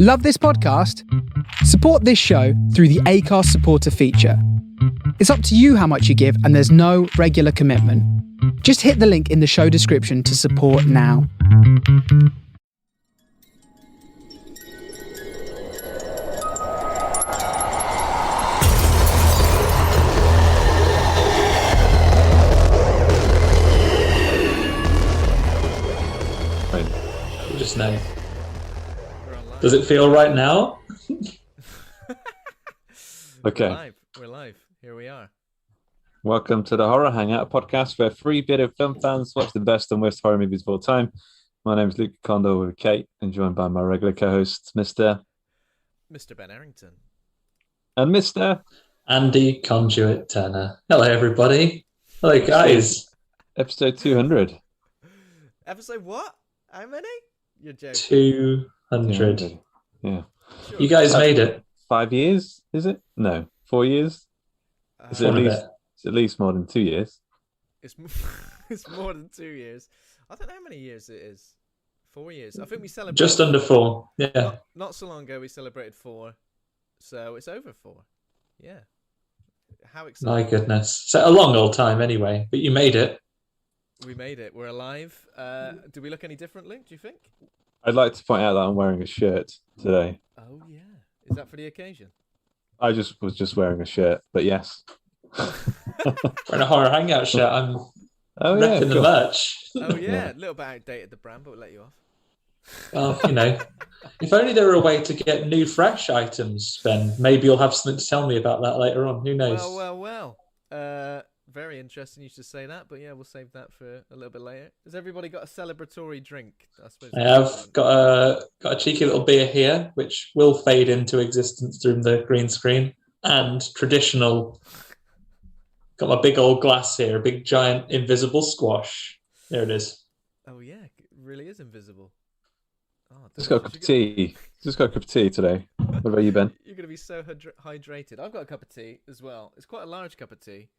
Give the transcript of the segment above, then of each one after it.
Love this podcast? Support this show through the Acast supporter feature. It's up to you how much you give, and there's no regular commitment. Just hit the link in the show description to support now. Just now. Does it feel right now? Okay. We're live. Here we are. Welcome to the Horror Hangout podcast, where three bitter film fans watch the best and worst horror movies of all time. My name is Luke Kondo with Kate, and joined by my regular co-hosts, Mr. Ben Errington. And Mr. Andy Conduit Turner. Hello, everybody. Hello, guys. Episode 200. Episode what? How many? You're joking. 200. Yeah. Sure. You guys made it. 5 years, is it? No. 4 years? Is it at least more than 2 years? It's more than 2 years. I don't know how many years it is. 4 years. I think we celebrated... Just under 4. Yeah. Not so long ago we celebrated 4. So it's over 4. Yeah. How exciting. My goodness. So a long old time anyway, but you made it. We made it. We're alive. Do we look any different, Luke, do you think? I'd like to point out that I'm wearing a shirt today. Oh, yeah. Is that for the occasion? I was just wearing a shirt, but yes. Wearing a Horror Hangout shirt. I'm repping the merch. Oh, yeah. A little bit outdated, the brand, but we'll let you off. Well, if only there were a way to get new, fresh items, Ben. Maybe you'll have something to tell me about that later on. Who knows? Well. Very interesting you should say that, but yeah, we'll save that for a little bit later. Has everybody got a celebratory drink? I suppose. I have got a cheeky little beer here, which will fade into existence through the green screen, and traditional. Got my big old glass here, a big giant invisible squash. There it is. Oh yeah, it really is invisible. Oh, Just got a cup of tea. Just got a cup of tea today. What about you, Ben? You're going to be so hydrated. I've got a cup of tea as well. It's quite a large cup of tea.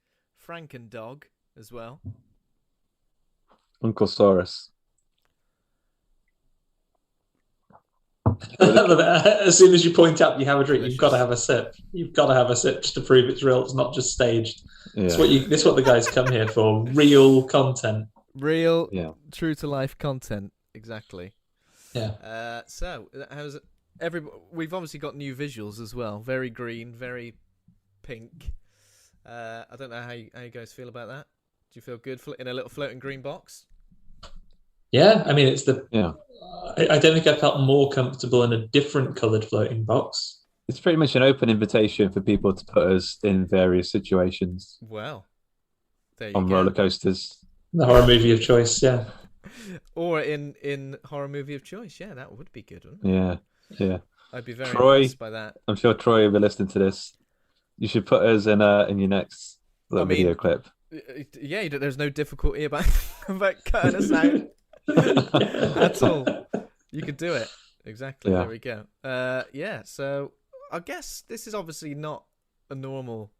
Franken dog as well. Uncle Saurus. As soon as you point out you have a drink, you've got to have a sip. You've got to have a sip just to prove it's real. It's not just staged. Yeah. This is what the guys come here for. Real content. Real, true to life content. Exactly. Yeah. So how's it? We've obviously got new visuals as well. Very green, very pink. I don't know how you guys feel about that. Do you feel good in a little floating green box? Yeah, I mean, it's I don't think I felt more comfortable in a different coloured floating box. It's pretty much an open invitation for people to put us in various situations. Well, there you on go. roller coasters. The horror movie of choice, yeah. Or in horror movie of choice, yeah, that would be good, wouldn't it? Yeah. I'd be very Troy, impressed by that. I'm sure Troy will be listening to this. You should put us in your next video clip. Yeah, there's no difficulty about cutting us out at all. You could do it. Exactly. Yeah. There we go. So I guess this is obviously not a normal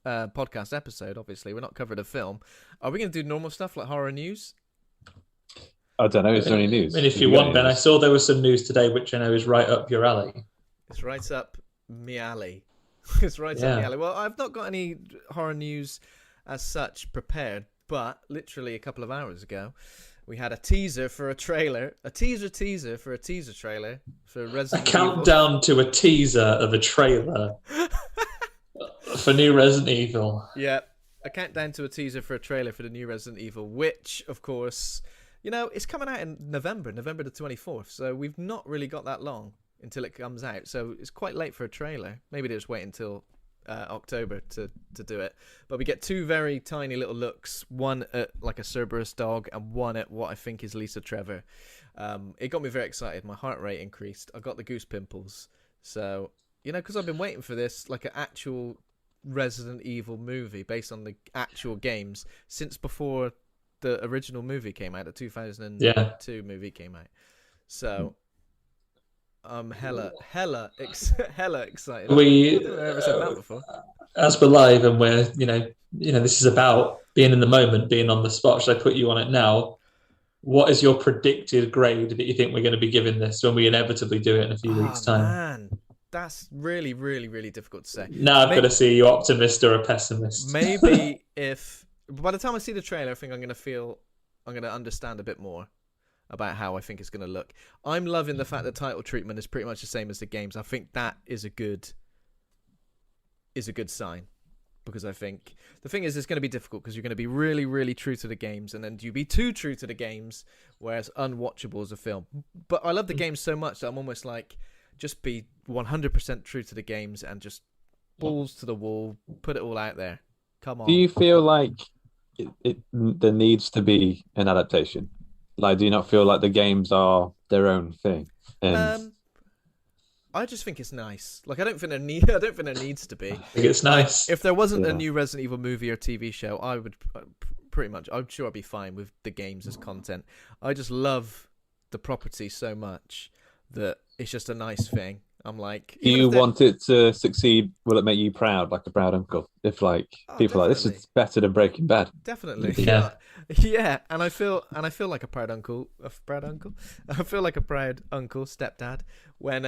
podcast episode. Obviously, we're not covering a film. Are we going to do normal stuff like horror news? I don't know. Is there any news? I mean, if you want, Ben, I saw there was some news today, which I know is right up your alley. It's right up me alley. It's right up the alley. Well, I've not got any horror news as such prepared, but literally a couple of hours ago, we had a teaser for a trailer, a teaser for a teaser trailer for Resident Evil. A countdown to a teaser of a trailer for new Resident Evil. Yeah, a countdown to a teaser for a trailer for the new Resident Evil, which, of course, it's coming out in November the 24th, so we've not really got that long until it comes out, so it's quite late for a trailer. Maybe they just wait until October to do it. But we get two very tiny little looks, one at like a Cerberus dog and one at what I think is Lisa Trevor. It got me very excited. My heart rate increased. I got the goose pimples. So, because I've been waiting for this, like an actual Resident Evil movie based on the actual games since before the original movie came out, the 2002 movie came out. So I'm hella excited. We I've never said that before. As we're live and we're, this is about being in the moment, being on the spot. Should I put you on it now? what is your predicted grade that you think we're going to be giving this when we inevitably do it in a few weeks' time? Man, that's really, really, really difficult to say. Now I've got to see you optimist or a pessimist. Maybe if by the time I see the trailer, I think I'm going to understand a bit more about how I think it's going to look. I'm loving the fact that title treatment is pretty much the same as the games. I think that is a good sign. Because I think the thing is, it's going to be difficult because you're going to be really, really true to the games, and then do you be too true to the games, whereas unwatchable as a film. But I love the games so much that I'm almost like, just be 100% true to the games and just balls to the wall, put it all out there. Come on. Do you feel like there needs to be an adaptation? Like, do you not feel like the games are their own thing? And I just think it's nice. Like, I don't think there needs to be. I think it's nice. If there wasn't a new Resident Evil movie or TV show, I would pretty much. I'm sure I'd be fine with the games as content. I just love the property so much that it's just a nice thing. I'm like, do you want it to succeed? Will it make you proud, like a proud uncle? If like people are like, this is better than Breaking Bad. Definitely, yeah. Yeah, and I feel like a proud uncle. I feel like a proud uncle, stepdad, when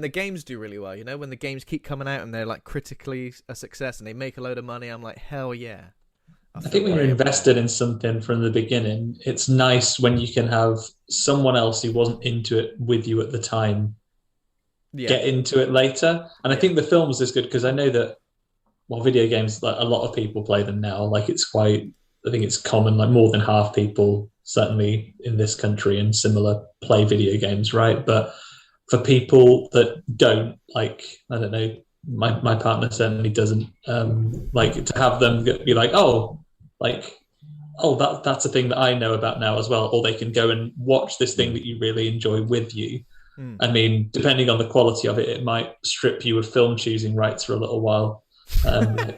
the games do really well. You know, when the games keep coming out and they're like critically a success and they make a load of money. I'm like, hell yeah. I think when you're invested in something from the beginning, it's nice when you can have someone else who wasn't into it with you at the time get into it later. And I think the films is good because I know that video games, like a lot of people play them now. Like I think it's common, like more than half people, certainly in this country and similar, play video games, right? But for people that don't, like, I don't know, my partner certainly doesn't, like to have them be like, that's a thing that I know about now as well. Or they can go and watch this thing that you really enjoy with you. I mean, depending on the quality of it, it might strip you of film choosing rights for a little while. Like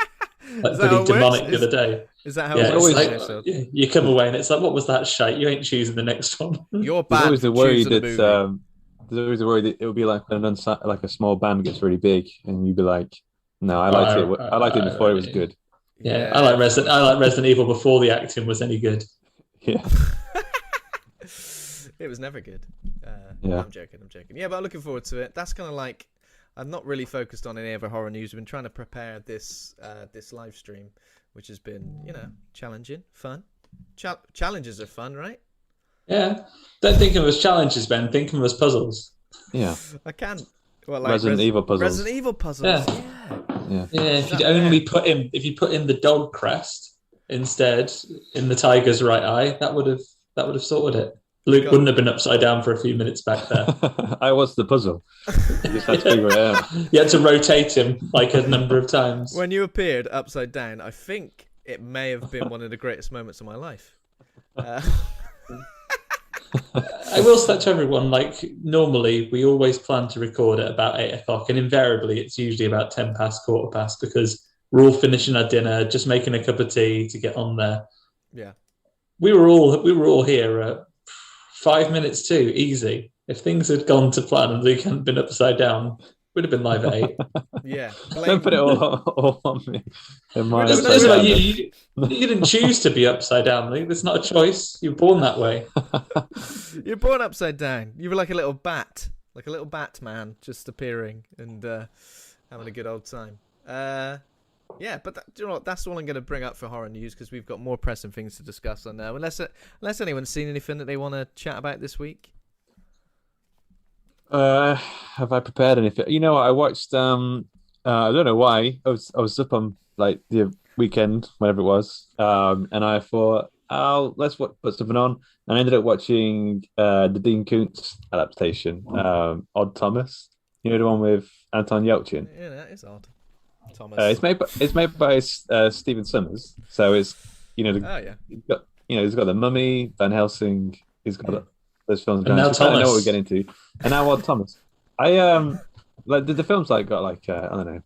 pretty demonic the other day. Is that how it works? Like, you come away and it's like, what was that shite? You ain't choosing the next one. You're bad. There's always the worry that it would be like when like a small band gets really big, and you'd be like, "No, I liked it. I liked it before it was good." Yeah, I like Resident Evil before the acting was any good. Yeah. It was never good. Yeah. I'm joking. Yeah, but I'm looking forward to it. That's kind of like, I'm not really focused on any other horror news. We've been trying to prepare this live stream, which has been, challenging, fun. Challenges are fun, right? Yeah. Don't think of them as challenges, Ben. Think of them as puzzles. Yeah. I can. Well, like Resident Evil puzzles. Resident Evil puzzles. Yeah. If you put in the dog crest instead in the tiger's right eye, that would have sorted it. Luke wouldn't have been upside down for a few minutes back there. I was the puzzle. You just had to figure it out. You had to rotate him like a number of times. When you appeared upside down, I think it may have been one of the greatest moments of my life. I will say to everyone, like, normally we always plan to record at about 8 o'clock, and invariably it's usually about 10 past, quarter past, because we're all finishing our dinner, just making a cup of tea to get on there. Yeah. We were all here at 5 minutes too, easy. If things had gone to plan and they hadn't been upside down, we'd have been live at 8. Yeah. Don't put it all on me. You didn't choose to be upside down, Luke. That's not a choice. You're born that way. You're born upside down. You were like a little bat, man, just appearing and having a good old time. Yeah, but that's all I'm going to bring up for horror news, because we've got more pressing things to discuss on now. Unless anyone's seen anything that they want to chat about this week. Have I prepared anything? You know what? I watched. I don't know why. I was up on like the weekend, whenever it was, and I thought, let's put something on. And I ended up watching the Dean Koontz adaptation, Odd Thomas. You know, the one with Anton Yelchin. Yeah, that is odd. Thomas. It's made by Stephen Sommers. So it's he's got The Mummy, Van Helsing. He's got those films. And now so I know what we're Thomas. getting to. And now Odd Thomas. I like the film's like got like I don't know,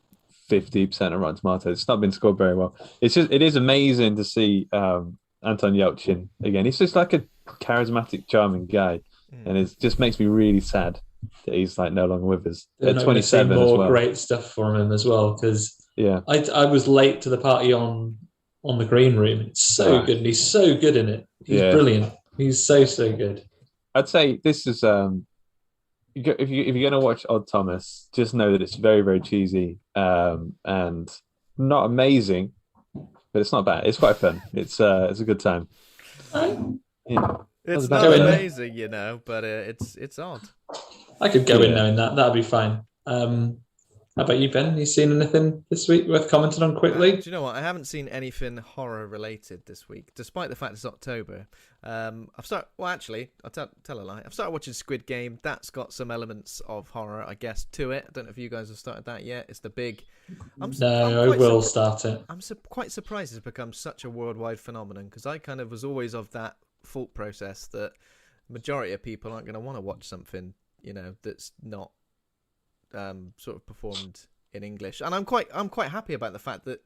50% of Rotten Tomatoes. It's not been scored very well. It is amazing to see Anton Yelchin again. He's just like a charismatic, charming guy, and it just makes me really sad that he's like no longer with us. They're At not going to see 27 more as well. great stuff from him as well, because Yeah, I was late to the party on the Green Room. It's so good, and he's so good in it. He's brilliant. He's so good. I'd say this is if you're gonna watch Odd Thomas, just know that it's very very cheesy and not amazing, but it's not bad. It's quite fun. It's a good time. Yeah. It's That's not about it. amazing, but it's odd. I could go in Yeah. knowing that. That'd be fine. How about you, Ben? You seen anything this week worth commenting on quickly? Do you know what? I haven't seen anything horror related this week, despite the fact it's October. I've started. Well, actually, I'll tell a lie. I've started watching Squid Game. That's got some elements of horror, I guess, to it. I don't know if you guys have started that yet. It's the big. I will start it. I'm quite surprised it's become such a worldwide phenomenon because I kind of was always of that thought process that majority of people aren't going to want to watch something, that's not sort of performed in English, and I'm quite happy about the fact that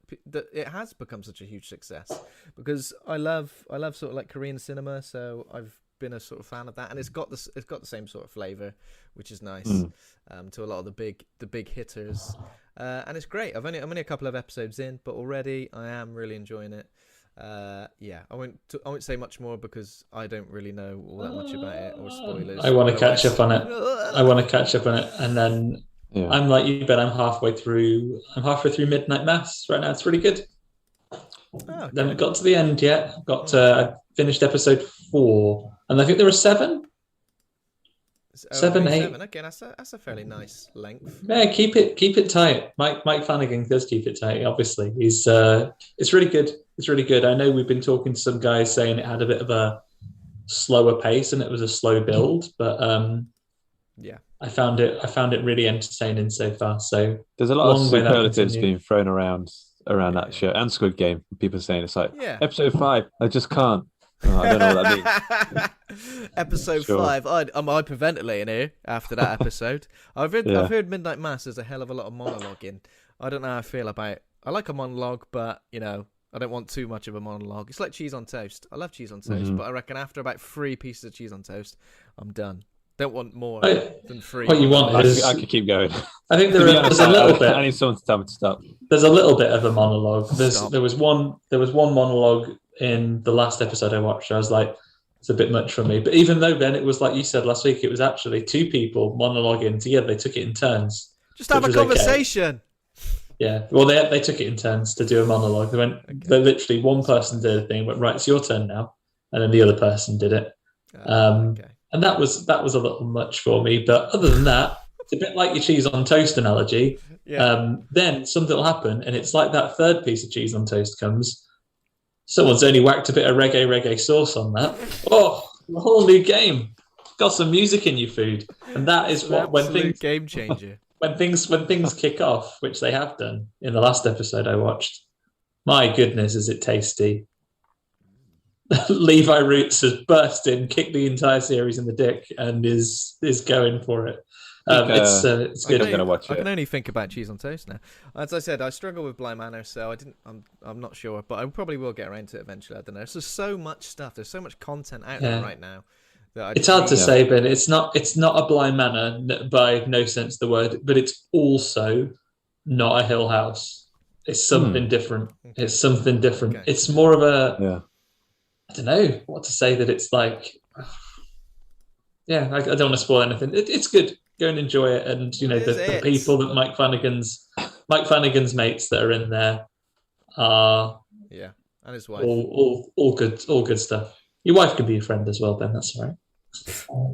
it has become such a huge success because I love sort of like Korean cinema, so I've been a sort of fan of that, and it's got the same sort of flavor, which is nice to a lot of the big hitters, and it's great. I'm only a couple of episodes in, but already I am really enjoying it. I won't say much more because I don't really know all that much about it or spoilers. I want to catch up on it. And then I'm like you, Ben. I'm halfway through Midnight Mass right now. It's really good. Okay. Then got to the end yet. I finished episode 4, and I think there are 7. 7, 8. 7. Okay, that's a fairly nice length. Yeah, keep it tight. Mike Flanagan does keep it tight. Obviously, it's really good. It's really good. I know we've been talking to some guys saying it had a bit of a slower pace and it was a slow build, but I found it really entertaining so far. So there's a lot of superlatives being thrown around that show and Squid Game. People saying it's like episode 5. I just can't. Oh, I don't know what that means. Episode 5. I'm hyperventilating here after that episode. I've heard Midnight Mass is a hell of a lot of monologuing. I don't know how I feel about. I like a monologue, but I don't want too much of a monologue. It's like cheese on toast. I love cheese on toast, but I reckon after about 3 pieces of cheese on toast, I'm done. Don't want more than 3. What you want is... I could keep going. I think there's a little bit... I need someone to tell me to stop. There's a little bit of a monologue. There was one monologue in the last episode I watched. I was like, it's a bit much for me. But even though, Ben, it was like you said last week, it was actually 2 people monologuing together. They took it in turns. Just have a conversation. Okay. Yeah, well, they took it in turns to do a monologue. They literally one person did a thing, went, right, it's your turn now, and then the other person did it. And that was a little much for me. But other than that, it's a bit like your cheese on toast analogy. Then something will happen, and it's like that third piece of cheese on toast comes. Someone's only whacked a bit of reggae sauce on that. Oh, a whole new game. Got some music in your food, and that is what when things game changer. When things kick off, which they have done in the last episode I watched, my goodness, is it tasty. Levi Roots has burst in, kicked the entire series in the dick, and is going for it. It's good. I'm gonna watch it. I can only think about cheese on toast now. As I said, I struggle with Bly Manor, so I'm not sure, but I probably will get around to it eventually. I don't know. There's so much stuff. There's so much content out there right now. It's hard to say, but it's not a Bly Manor by no sense of the word, but it's also not a Hill House. It's something different. Okay. It's something different. Okay. It's more of a I don't know what to say that it's like. I don't want to spoil anything. It's good. Go and enjoy it, and the people that Mike Flanagan's mates that are in there are and his wife all good stuff. Your wife could be your friend as well, Ben. That's all right. All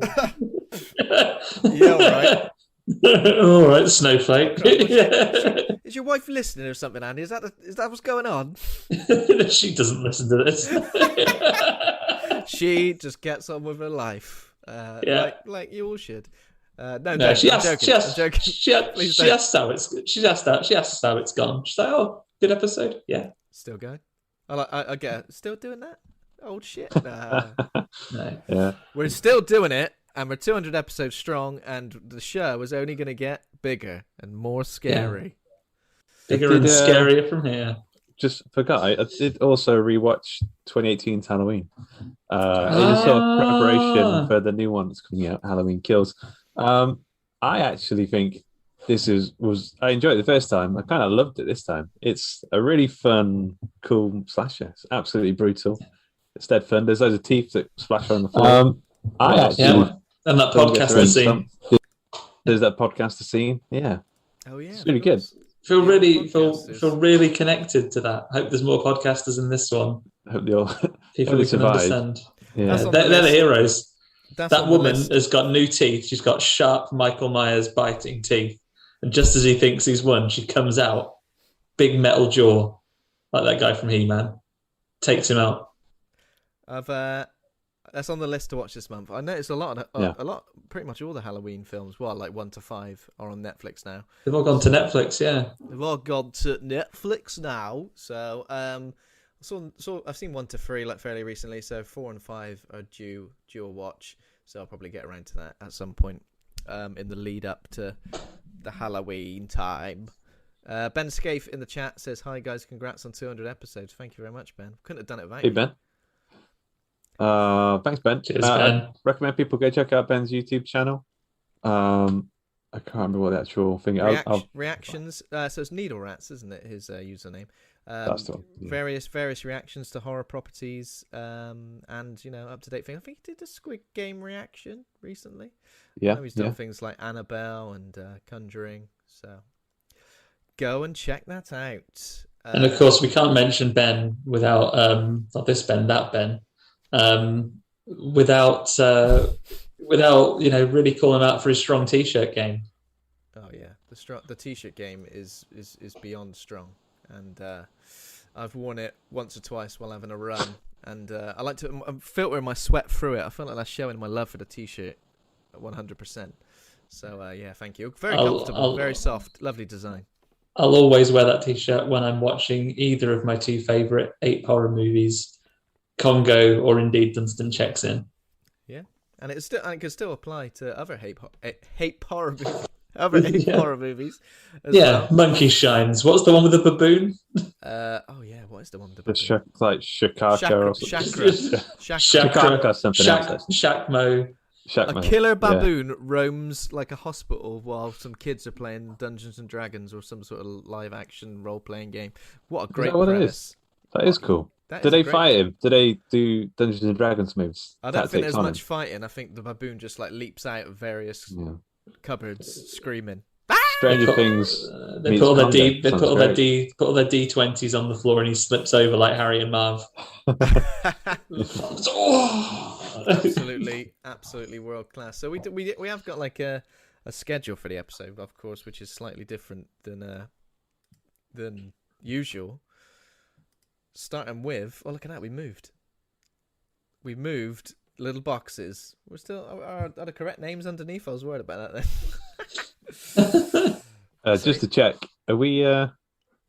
right. All right, snowflake. Is your wife listening or something, Andy? Is that what's going on? She doesn't listen to this. She just gets on with her life, like you all should. No, she asks how it's gone. She's like, "Oh, good episode." Yeah, still going. I get it. Still doing that. Old shit. No. Yeah. We're still doing it, and we're 200 episodes strong, and the show is only going to get bigger and more scary. Yeah. Bigger and scarier from here. Just forgot, I did also rewatch 2018's Halloween. In sort of preparation for the new one that's coming out, Halloween Kills. I actually think I enjoyed it the first time. I kind of loved it this time. It's a really fun, cool slasher. It's absolutely brutal. It's dead fun. There's loads of teeth that splash on the floor. I actually and that don't get podcast through scene. There's that podcast scene. Yeah, Oh yeah, it's really good. Feel really podcasters. feel really connected to that. Hope there's more podcasters in this one. I hope they all People who can survive. understand. Yeah. That's on They're the list. heroes. That's That on the woman list. has got new teeth. She's got sharp Michael Myers biting teeth. And just as he thinks he's won, she comes out, big metal jaw, like that guy from He-Man, takes him out. That's on the list to watch this month. I noticed a lot, pretty much all the Halloween films, like 1 to 5, are on Netflix now. They've all gone to Netflix, yeah. They've all gone to Netflix now. So, I've seen 1 to 3 like fairly recently. So 4 and 5 are due a watch. So I'll probably get around to that at some point in the lead up to the Halloween time. Ben Scaife in the chat says, "Hi guys, congrats on 200 episodes." Thank you very much, Ben. Couldn't have done it without Hey you. Ben. Thanks Ben. Cheers, Ben. I recommend people go check out Ben's YouTube channel. I can't remember what the actual thing. Reactions. So it's Needle Rats, isn't it? His username. That's the one. Yeah. Various reactions to horror properties, and up to date things. I think he did a Squid Game reaction recently. Yeah, I know he's done things like Annabelle and Conjuring. So go and check that out. And of course, we can't mention Ben without not this Ben, that Ben, without really calling him out for his strong T-shirt game. Oh yeah, the T-shirt game is beyond strong, and I've worn it once or twice while having a run, and I like to filter my sweat through it. I feel like that's showing my love for the T-shirt, 100%. So yeah, thank you. Very comfortable, very soft, lovely design. I'll always wear that T-shirt when I'm watching either of my two favourite 8 horror movies, Congo or indeed Dunstan Checks In. Yeah, and it can still apply to other hate horror movies. Other hate horror movies. Well. Monkey Shines. What's the one with the baboon? What is the one with the baboon? Like Shakaka or something. Shakra. Something else. Shakmo. A killer baboon roams like a hospital while some kids are playing Dungeons and Dragons or some sort of live action role playing game. What a great premise! That is cool. Did they fight him? Did they do Dungeons and Dragons moves? I don't think there's much fighting. I think the baboon just like leaps out of various cupboards screaming. Stranger Things. They put all their D20s on the floor and he slips over like Harry and Marv. Absolutely world class. So we have got like a schedule for the episode, of course, which is slightly different than usual. Starting with, look at that, we moved little boxes. We're still are the correct names underneath? I was worried about that then. Just to check, are we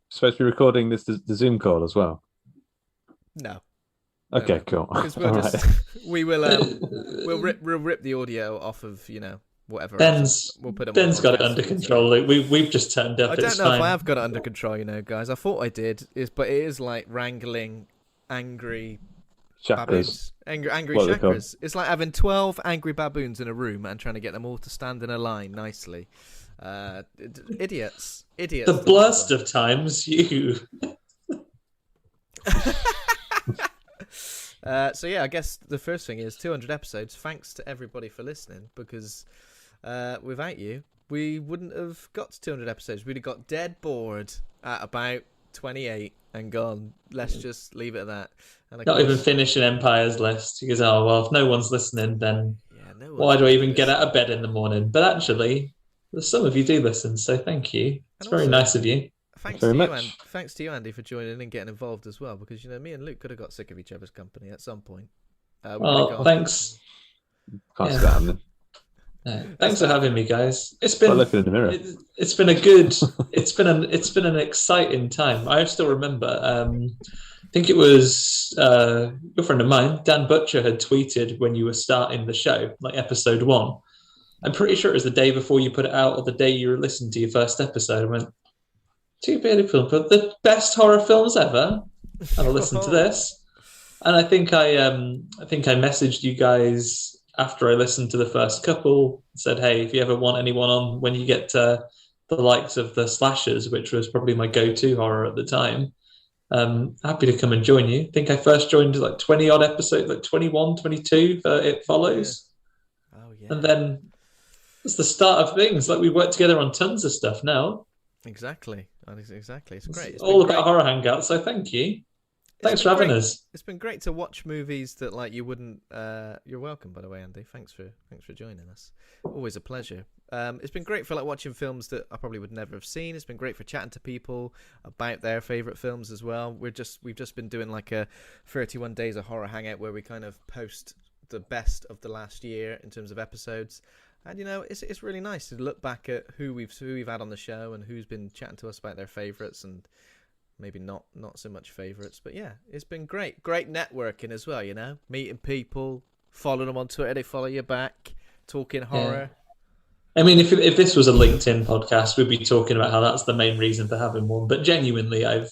supposed to be recording the Zoom call as well? No. Okay, cool. Because we'll rip the audio off of whatever. Ben's got it under control. We've just turned up. I don't know if I have got it under control, guys. I thought I did, but it is like wrangling angry baboons. Angry chakras. It's like having 12 angry baboons in a room and trying to get them all to stand in a line nicely. Idiots. The blurst of times, you. So yeah, I guess the first thing is 200 episodes. Thanks to everybody for listening, because without you, we wouldn't have got to 200 episodes. We'd have got dead bored at about 28 and gone, let's just leave it at that. And not even finish an Empire's list. Because if no one's listening, then why do I even get out of bed in the morning? But actually, some of you do listen, so thank you. It's very nice of you. Thanks to you, Andy, for joining and getting involved as well. Because me and Luke could have got sick of each other's company at some point. Thanks. Can't stand them. Thanks for having me, guys. It's been looking in the mirror. It's been an exciting time. I still remember. I think it was a good friend of mine, Dan Butcher, had tweeted when you were starting the show, like episode 1. I'm pretty sure it was the day before you put it out, or the day you listened to your first episode. I went, "Too bad film, but the best horror films ever." And I listened to this, and I think I messaged you guys after I listened to the first couple. Said, "Hey, if you ever want anyone on when you get to the likes of the slashers," which was probably my go-to horror at the time, Happy to come and join you. I think I first joined like 20 odd episodes, like 21, 22 for It Follows. Yeah. Oh, yeah. And then it's the start of things. Like we work together on tons of stuff now. Exactly. Exactly. It's great. It's all about Horror Hangout, so thank you. Thanks for having us. It's been great to watch movies that like you wouldn't. You're welcome, by the way, Andy. Thanks for joining us. Always a pleasure. It's been great for like watching films that I probably would never have seen. It's been great for chatting to people about their favorite films as well. We've just been doing like a 31 days of horror hangout where we kind of post the best of the last year in terms of episodes. And you know, it's really nice to look back at who we've had on the show and who's been chatting to us about their favorites and maybe not so much favorites. But yeah, it's been great networking as well. You know, meeting people, following them on Twitter, they follow you back, talking horror. I mean, if this was a LinkedIn podcast, we'd be talking about how that's the main reason for having one. But genuinely, I've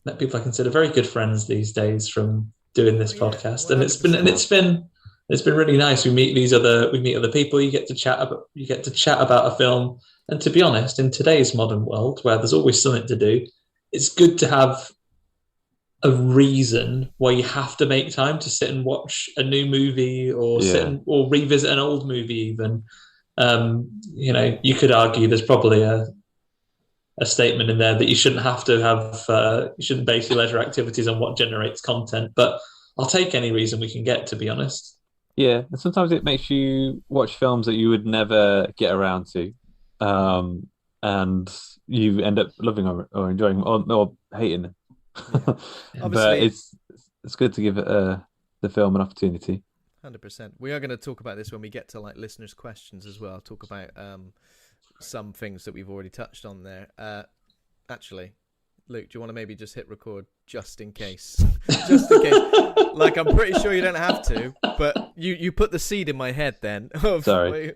met people I consider very good friends these days from doing this podcast, 100%. and it's been really nice. We meet other people. You get to chat about a film. And to be honest, in today's modern world, where there's always something to do, it's good to have a reason why you have to make time to sit and watch a new movie or or revisit an old movie even. You know, you could argue there's probably a statement in there that you shouldn't have to have, you shouldn't base your leisure activities on what generates content, but I'll take any reason we can get, to be honest. Yeah, and sometimes it makes you watch films that you would never get around to, and you end up loving or enjoying or hating them. Yeah. But it's good to give the film an opportunity. 100%. We are going to talk about this when we get to like listeners' questions as well. Talk about some things that we've already touched on there. Actually, Luke, do you want to maybe just hit record just in case? Just in case. Like, I'm pretty sure you don't have to, but you put the seed in my head then. Sorry.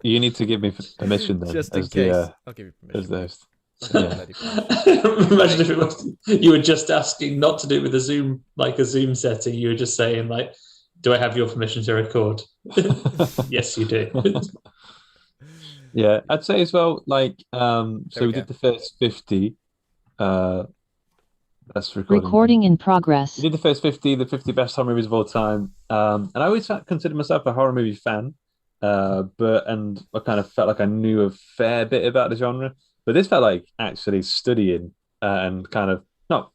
You need to give me permission then. Just in case. I'll give you permission. As the host. Yeah. Imagine if it was you were just asking not to do it with a Zoom setting. You were just saying like, do I have your permission to record? Yes, you do. Yeah, I'd say as well, like, so we did the first 50. That's recording in progress. We did the first 50, the 50 best horror movies of all time. And I always considered myself a horror movie fan, and I kind of felt like I knew a fair bit about the genre. But this felt like actually studying and kind of, not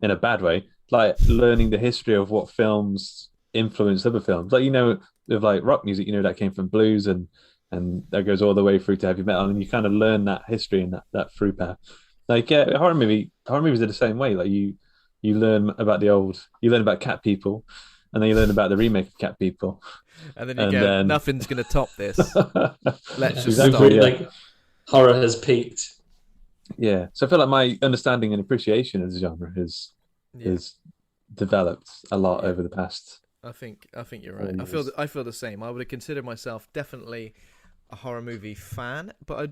in a bad way, like learning the history of what films influenced other films. Like, you know, with like rock music, you know, that came from blues and that goes all the way through to heavy metal, and you kind of learn that history and that through path. Like horror movies are the same way. Like you learn about you learn about Cat People, and then you learn about the remake of Cat People, and then you go, nothing's going to top this. Let's just stop. Like horror has peaked. Yeah, so I feel like my understanding and appreciation of the genre has developed a lot over the past. I think you're right. I feel the same. I would have considered myself definitely a horror movie fan, but I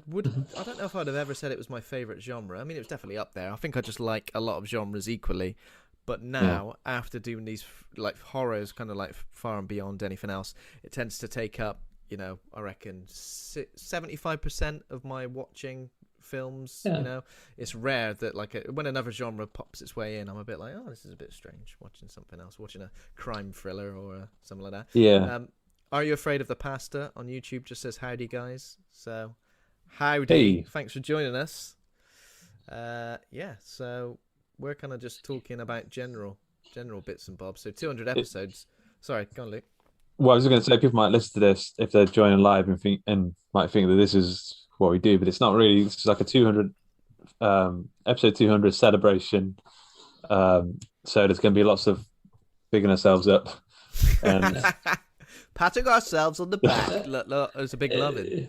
don't know if I'd have ever said it was my favorite genre. I mean, it was definitely up there. I think I just like a lot of genres equally. But now, after doing these like horrors, kind of like far and beyond anything else, it tends to take up, you know, I reckon 75% of my watching films. You know, it's rare that like when another genre pops its way in, I'm a bit like, oh, this is a bit strange, watching something else, watching a crime thriller or something like that. Yeah. Are You Afraid of the Pasta on YouTube just says howdy, guys. So howdy. Hey. Thanks for joining us. So we're kind of just talking about general bits and bobs. So 200 episodes. Sorry, go on, Luke. Well, I was going to say people might listen to this if they're joining live and might think that this is what we do, but it's not really. It's like a 200 episode 200 celebration. So there's going to be lots of bigging ourselves up and patting ourselves on the back. Look, there's a big loving.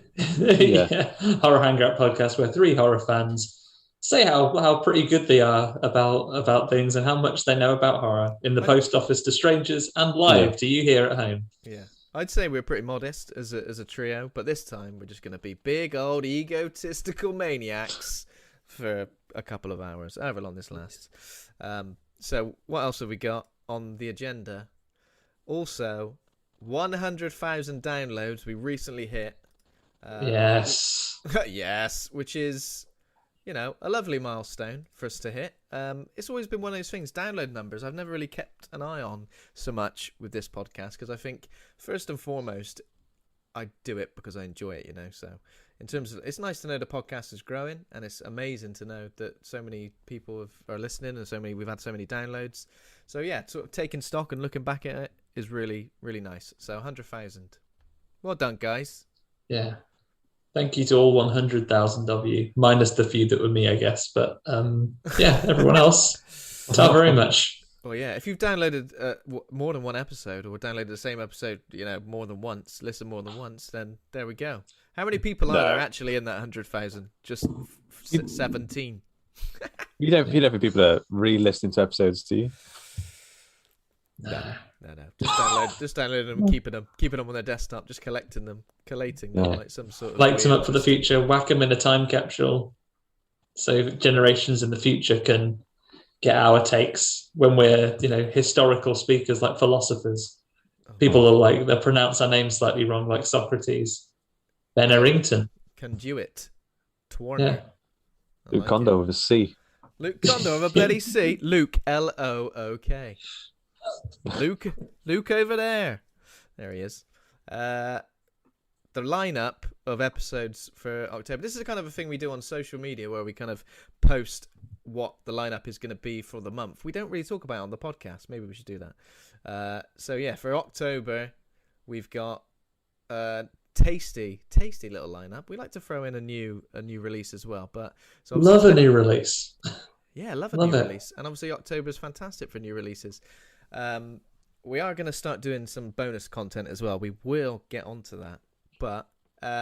Horror Hangout podcast where three horror fans say how pretty good they are about things and how much they know about horror in the post office to strangers and live to you here at home. Yeah. I'd say we're pretty modest as a trio, but this time we're just going to be big old egotistical maniacs for a couple of hours, however long this lasts. So what else have we got on the agenda? Also, 100,000 downloads we recently hit. Yes. Yes, which is a lovely milestone for us to hit. It's always been one of those things, download numbers, I've never really kept an eye on so much with this podcast, because I think, first and foremost, I do it because I enjoy it, so in terms of, it's nice to know the podcast is growing, and it's amazing to know that so many people are listening, and we've had so many downloads. So yeah, sort of taking stock and looking back at it is really, really nice. So 100,000. Well done, guys. Yeah. Thank you to all 100,000 of you, minus the few that were me, I guess. But yeah, everyone else, thank you very much. Well, yeah, if you've downloaded more than one episode, or downloaded the same episode, more than once, listen more than once, then there we go. How many people are there actually in that 100,000? Just 17. You don't think people are re-listening to episodes, do you? No. Just downloading them, keeping them on their desktop, just collating them like some sort of. Light them up for the future. Whack them in a time capsule, so generations in the future can get our takes when we're, historical speakers like philosophers. People are they'll pronounce our names slightly wrong, like Socrates, Ben Errington, Conduit, Twarner, Luke Kondo with a C. Luke Kondo with a bloody C. Luke Look. Luke over there. There he is. The lineup of episodes for October. This is the kind of a thing we do on social media, where we kind of post what the lineup is going to be for the month. We don't really talk about it on the podcast. Maybe we should do that. So yeah, for October, we've got tasty little lineup. We like to throw in a new release as well. But so love a new release. Yeah, love a new release. And obviously October is fantastic for new releases. We are going to start doing some bonus content as well. We will get onto that. But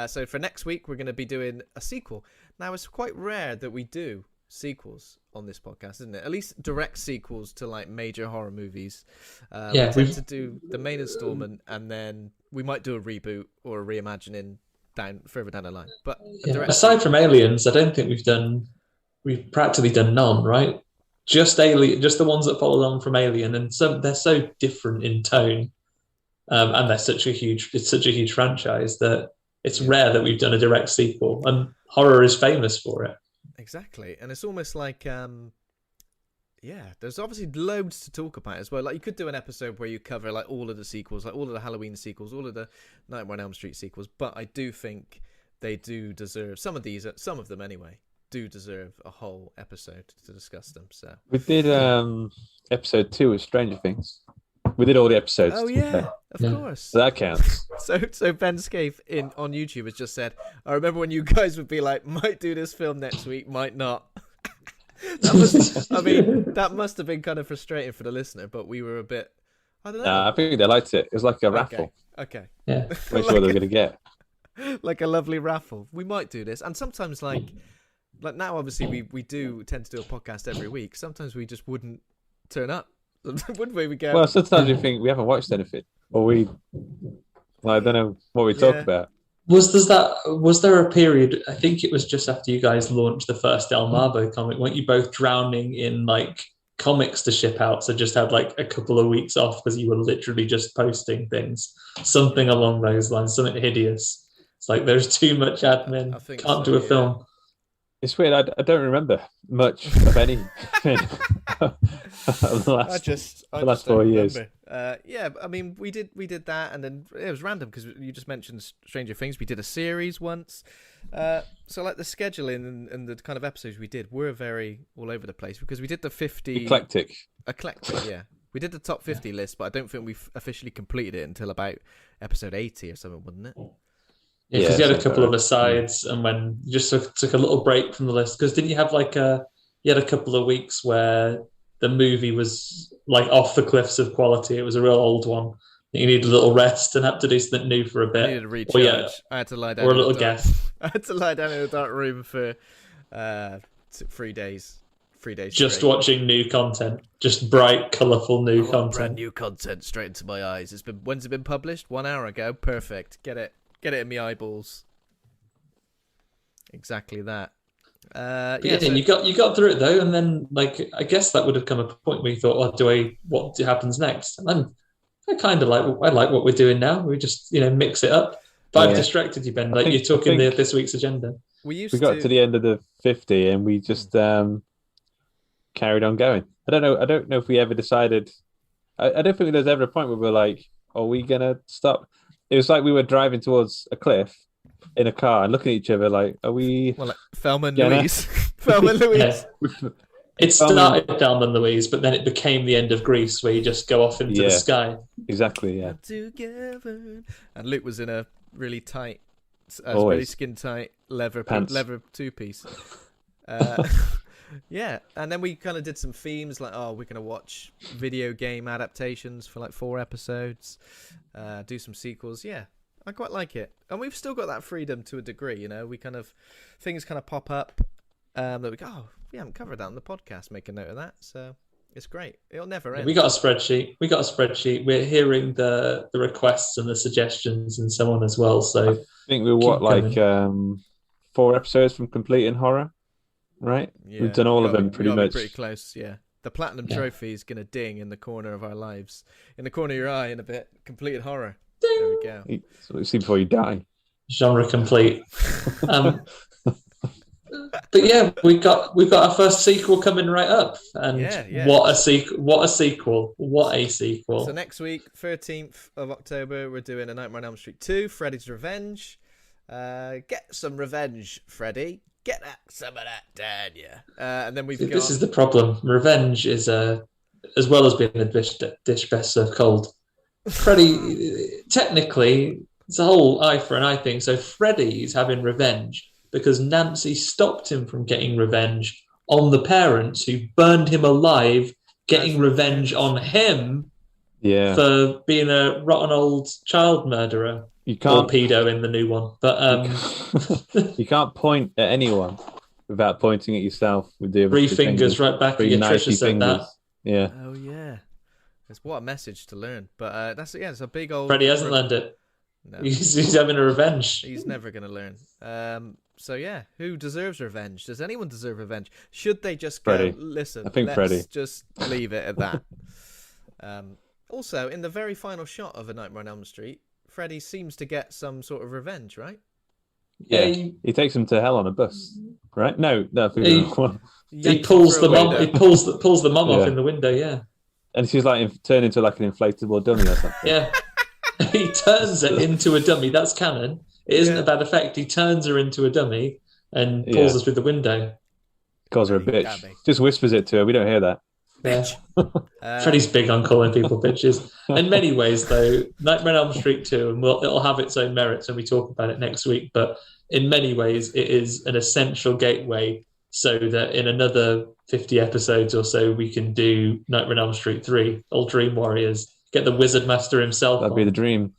so for next week, we're going to be doing a sequel. Now, it's quite rare that we do sequels on this podcast, isn't it? At least direct sequels to like major horror movies. We tend to do the main installment, and then we might do a reboot or a reimagining further down the line. But aside from Aliens, I don't think we've practically done none, right? Just the ones that followed on from Alien, and they're so different in tone, and they're such a huge franchise that it's rare that we've done a direct sequel, and horror is famous for it. Exactly, and it's almost like there's obviously loads to talk about as well. Like, you could do an episode where you cover like all of the sequels, like all of the Halloween sequels, all of the Nightmare on Elm Street sequels. But I do think they do deserve some of them anyway. Do deserve a whole episode to discuss them. So we did episode 2 of Stranger Things. We did all the episodes. Oh yeah, of course. So that counts. So Ben Scaife on YouTube has just said, I remember when you guys would be like, might do this film next week, might not. That must have been kind of frustrating for the listener, but we were a bit, I don't know. I think they liked it. It was like a raffle. Okay. Yeah. Make sure they were going to get. Like a lovely raffle. We might do this. And sometimes like now, obviously, we do tend to do a podcast every week. Sometimes we just wouldn't turn up. Wouldn't we? We go. Well, sometimes we think we haven't watched anything, or I don't know what we talk about. Was there a period? I think it was just after you guys launched the first El Marbo comic. Weren't you both drowning in like comics to ship out? So just had like a couple of weeks off because you were literally just posting things, something along those lines, something hideous. It's like there's too much admin. Can't do a film. It's weird. I don't remember much of anything the last 4 years. I mean, we did that, and then it was random because you just mentioned Stranger Things. We did a series once, so like the scheduling and the kind of episodes we did were very all over the place because we did the 50 eclectic. Yeah, we did the top 50 list, but I don't think we've officially completed it until about episode 80 or something, wasn't it? Yeah, because you had a couple of asides, and when you just took a little break from the list, because didn't you have you had a couple of weeks where the movie was like off the cliffs of quality? It was a real old one. You needed a little rest and had to do something new for a bit. I needed to recharge. I had to lie down. Or a little guess. I had to lie down in a dark room for 3 days. 3 days. Just straight. watching new content, just bright, colourful new content. Brand new content straight into my eyes. When's it been published? 1 hour ago. Perfect. Get it in my eyeballs. Exactly that. And you got through it though, and then I guess that would have come a point where you thought, what happens next? And then I kind of like what we're doing now. We just mix it up. But I've distracted you, Ben. You're talking this week's agenda. we got to the end of the 50 and we just carried on going. I don't know if we ever decided. I don't think there's ever a point where we're like, are we gonna stop? It was like we were driving towards a cliff in a car and looking at each other like, are we? Well, like Thelma and gonna... Louise. Thelma and Louise. Yeah. It started Thelma and Louise, but then it became the end of Grease, where you just go off into the sky. Exactly, yeah. Together. And Luke was in a really tight, really skin tight leather two-piece. Yeah, and then we kind of did some themes like, we're going to watch video game adaptations for like 4 episodes, do some sequels. Yeah, I quite like it. And we've still got that freedom to a degree, you know. Things kind of pop up that we go, we haven't covered that on the podcast. Make a note of that. So it's great. It'll never end. We got a spreadsheet. We're hearing the requests and the suggestions and so on as well. So I think we're 4 episodes from completing horror. Right, yeah, we've done all of them pretty much. Pretty close, yeah. The platinum trophy is gonna ding in the corner of our lives, in the corner of your eye, in a bit. Completed horror. Ding! There we go. That's what you see before you die. Genre complete. But yeah, we've got our first sequel coming right up, and what a sequel! So next week, 13th of October, we're doing a Nightmare on Elm Street 2, Freddy's Revenge. Get some revenge, Freddy. Get some of that down, yeah. And then This is the problem. Revenge is as well as being a dish best served cold. Freddy, technically, it's a whole eye for an eye thing. So Freddy's having revenge because Nancy stopped him from getting revenge on the parents who burned him alive, getting revenge on him for being a rotten old child murderer. You can't pedo in the new one, but you can't point at anyone without pointing at yourself with the 3 fingers right back at you. Trisha said that. Yeah. Oh yeah. It's what a message to learn. But it's a big old. Freddie hasn't learned it. No. He's having a revenge. He's never going to learn. So yeah, who deserves revenge? Does anyone deserve revenge? Should they just go? Freddie. Listen, I think let's Freddie. Just leave it at that. Also, in the very final shot of A Nightmare on Elm Street, Freddy seems to get some sort of revenge, right? Yeah, he takes him to hell on a bus, right? No, he pulls the mom. He pulls the mom off in the window. Yeah, and she's like turned into like an inflatable dummy or something. Yeah, he turns it into a dummy. That's canon. It isn't a bad effect. He turns her into a dummy and pulls her through the window. Calls her a bitch. Just whispers it to her. We don't hear that. Bitch. Yeah. Freddie's big on calling people bitches. In many ways, though, Nightmare on Elm Street 2, and it'll have its own merits when we talk about it next week, but in many ways, it is an essential gateway so that in another 50 episodes or so, we can do Nightmare on Elm Street 3, Old Dream Warriors, get the Wizard Master himself. That'd be the dream.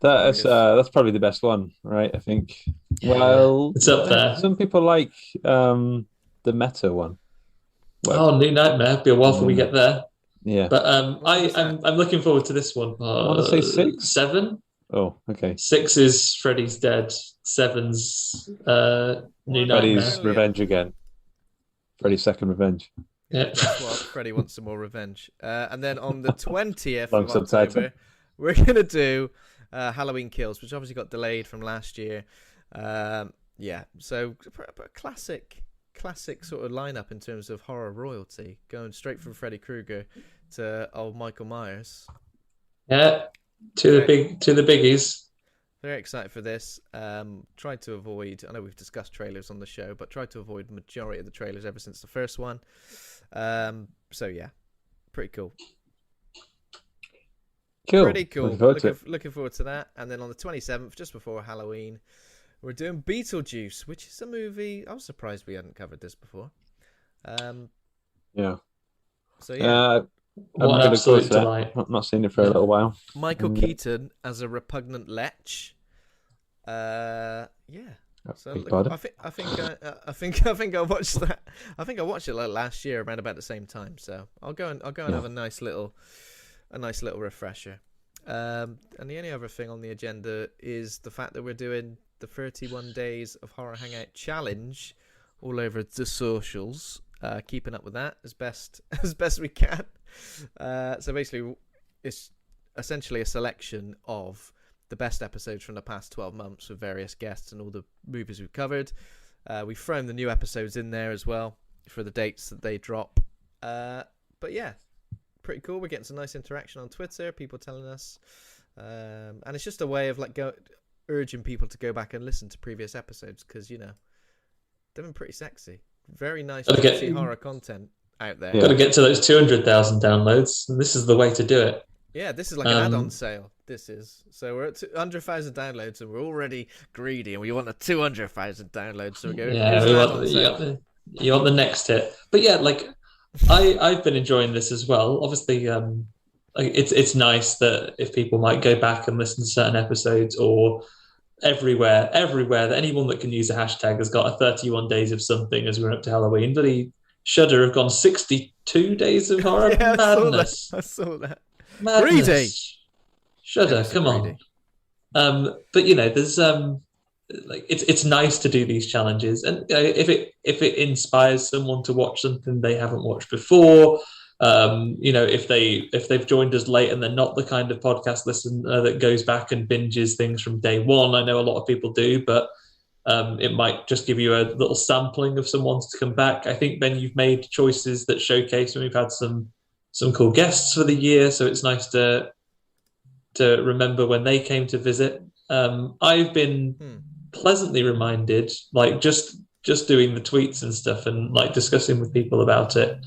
That's probably the best one, right? I think. Yeah, well, it's up there. Some people like the meta one. Well, New Nightmare. It'll be a while before we get there. Yeah, but I'm looking forward to this one. I want to say 6, 7. Oh, okay. 6 is Freddy's Dead. 7's New Nightmare. Freddy's Revenge again. Freddy's Second Revenge. Yeah. Freddy wants some more revenge. And then on the 20th of October, we're gonna do Halloween Kills, which obviously got delayed from last year. So classic sort of lineup in terms of horror royalty, going straight from Freddy Krueger to old Michael Myers. Yeah, to the biggies. Very excited for this. Tried to avoid. I know we've discussed trailers on the show, but tried to avoid the majority of the trailers ever since the first one. So yeah, pretty cool. Cool. Pretty cool. Looking forward to that. And then on the 27th, just before Halloween, we're doing Beetlejuice, which is a movie. I was surprised we hadn't covered this before. Yeah. So yeah. What an absolute delight. I've not seen it for a little while. Michael Keaton as a repugnant lech. Yeah. So I think I watched that. I think I watched it like last year around about the same time. So I'll go and have a nice little refresher. And the only other thing on the agenda is the fact that we're doing the 31 Days of Horror Hangout Challenge all over the socials. Keeping up with that as best we can. So basically, it's essentially a selection of the best episodes from the past 12 months with various guests and all the movies we've covered. We've thrown the new episodes in there as well for the dates that they drop. But yeah, pretty cool. We're getting some nice interaction on Twitter, people telling us. And it's just a way of urging people to go back and listen to previous episodes because, they've been pretty sexy. Very nice, juicy horror content out there. Got to get to those 200,000 downloads, and this is the way to do it. Yeah, this is like an add-on sale. This is. So we're at 100,000 downloads, and we're already greedy, and we want the 200,000 downloads. So we're going. Yeah, you want the next hit. But yeah, I've been enjoying this as well. Obviously, it's nice that if people might go back and listen to certain episodes or everywhere that anyone that can use a hashtag has got a 31 days of something as we're up to Halloween. But Shudder have gone 62 days of horror. Yeah, Madness. I saw that. Madness. Greedy. Shudder, come on. But there's it's nice to do these challenges, and if it inspires someone to watch something they haven't watched before, if they've joined us late and they're not the kind of podcast listener that goes back and binges things from day one. I know a lot of people do, but it might just give you a little sampling of someone to come back. I think, Ben, you've made choices that showcase, and we've had some cool guests for the year, so it's nice to remember when they came to visit. I've been pleasantly reminded, just doing the tweets and stuff and discussing with people about it.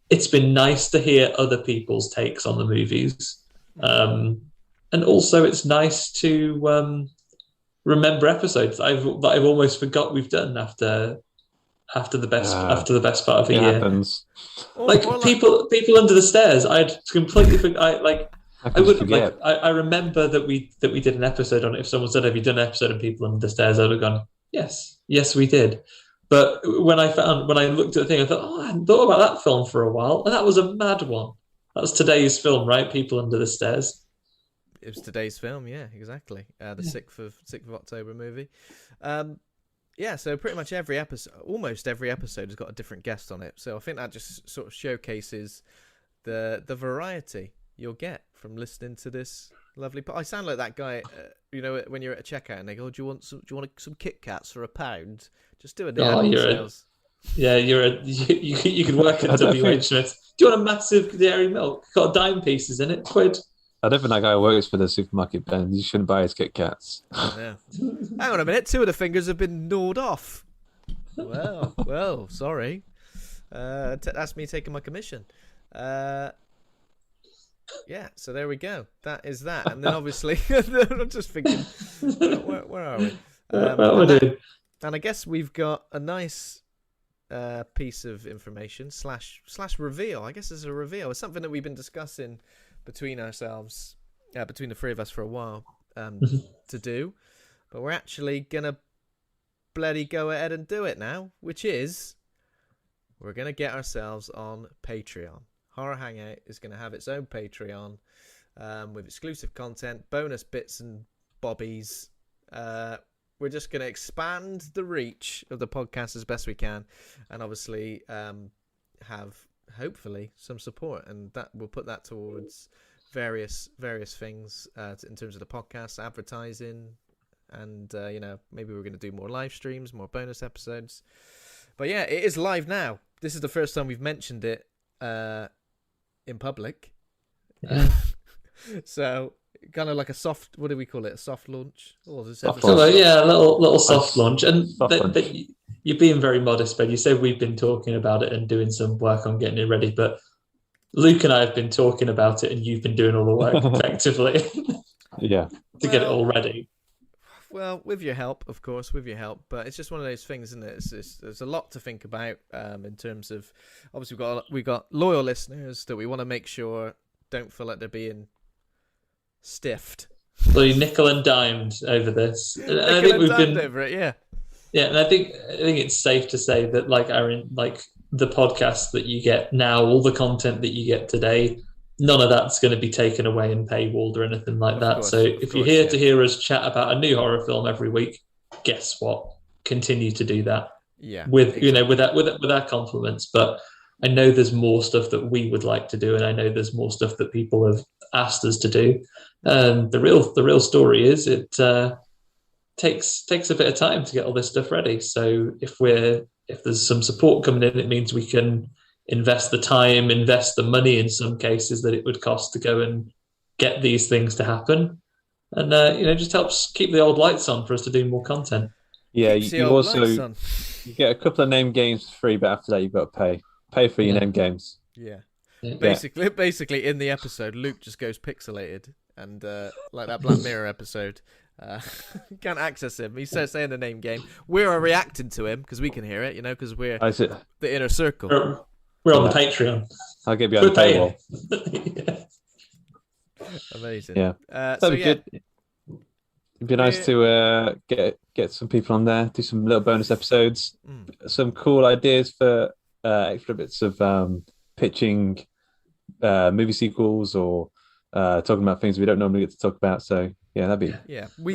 It's been nice to hear other people's takes on the movies. And also it's nice to remember episodes that I've almost forgot we've done after the best part of the year. Happens. People under the stairs. I'd completely forgot. I wouldn't forget. I remember that we did an episode on it. If someone said, "Have you done an episode on People Under the Stairs?" I would have gone, "Yes, we did." But when I looked at the thing, I thought, "Oh, I hadn't thought about that film for a while," and that was a mad one. That was today's film, right? People Under the Stairs. It was today's film, yeah, exactly. The 6th of October movie. So pretty much almost every episode has got a different guest on it. So I think that just sort of showcases the variety you'll get from listening to this lovely. I sound like that guy, when you're at a checkout and they go, "Do you want some Kit Kats for £1?" Just do a sales. You could work at WH Smith. Do you want a massive dairy milk? Got dime pieces in it, £1. I don't think that guy works for the supermarket, Ben. You shouldn't buy his Kit Kats. Yeah. Hang on a minute. 2 of the fingers have been gnawed off. Well, sorry. That's me taking my commission. Yeah, so there we go. That is that. And then obviously, I'm just thinking, where are we? And I guess we've got a nice piece of information slash reveal. I guess it's a reveal. It's something that we've been discussing between ourselves, between the three of us for a while to do. But we're actually going to bloody go ahead and do it now, which is we're going to get ourselves on Patreon. Horror Hangout is going to have its own Patreon with exclusive content, bonus bits and bobbies. We're just going to expand the reach of the podcast as best we can, and obviously have hopefully some support, and that we'll put that towards various things in terms of the podcast, advertising, and maybe we're going to do more live streams, more bonus episodes. But yeah, it is live now. This is the first time we've mentioned it in public. So kind of like a soft, what do we call it? A soft launch? A little soft launch. And but you're being very modest, Ben. You said we've been talking about it and doing some work on getting it ready, but Luke and I have been talking about it and you've been doing all the work effectively to get it all ready. Well, with your help, of course, but it's just one of those things, isn't it? There's a lot to think about in terms of, obviously we've got loyal listeners that we want to make sure don't feel like they're being stiffed. So you nickel and dimed over this. I think we've been over it, yeah. Yeah, and I think it's safe to say that the podcast that you get now, all the content that you get today, none of that's going to be taken away and paywalled or anything like that. So if you're here to hear us chat about a new horror film every week, guess what? Continue to do that. Yeah. With our compliments. But I know there's more stuff that we would like to do, and I know there's more stuff that people have asked us to do. The real story is takes a bit of time to get all this stuff ready. So if there's some support coming in, it means we can invest the time, invest the money in some cases that it would cost to go and get these things to happen. And just helps keep the old lights on for us to do more content. Yeah, Keeps the you old also lights on. you get a couple of name games for free, but after that you've got to pay for your name games. Yeah. Yeah. Basically, in the episode, Luke just goes pixelated, and like that Black Mirror episode, can't access him. He's saying the name game. We're reacting to him because we can hear it, because we're the inner circle. We're on the Patreon. I'll get behind the paywall. Yeah. Amazing. Yeah, that'd be good. It'd be nice to get some people on there, do some little bonus episodes, some cool ideas for extra bits of pitching movie sequels or talking about things we don't normally get to talk about. So yeah, that'd be we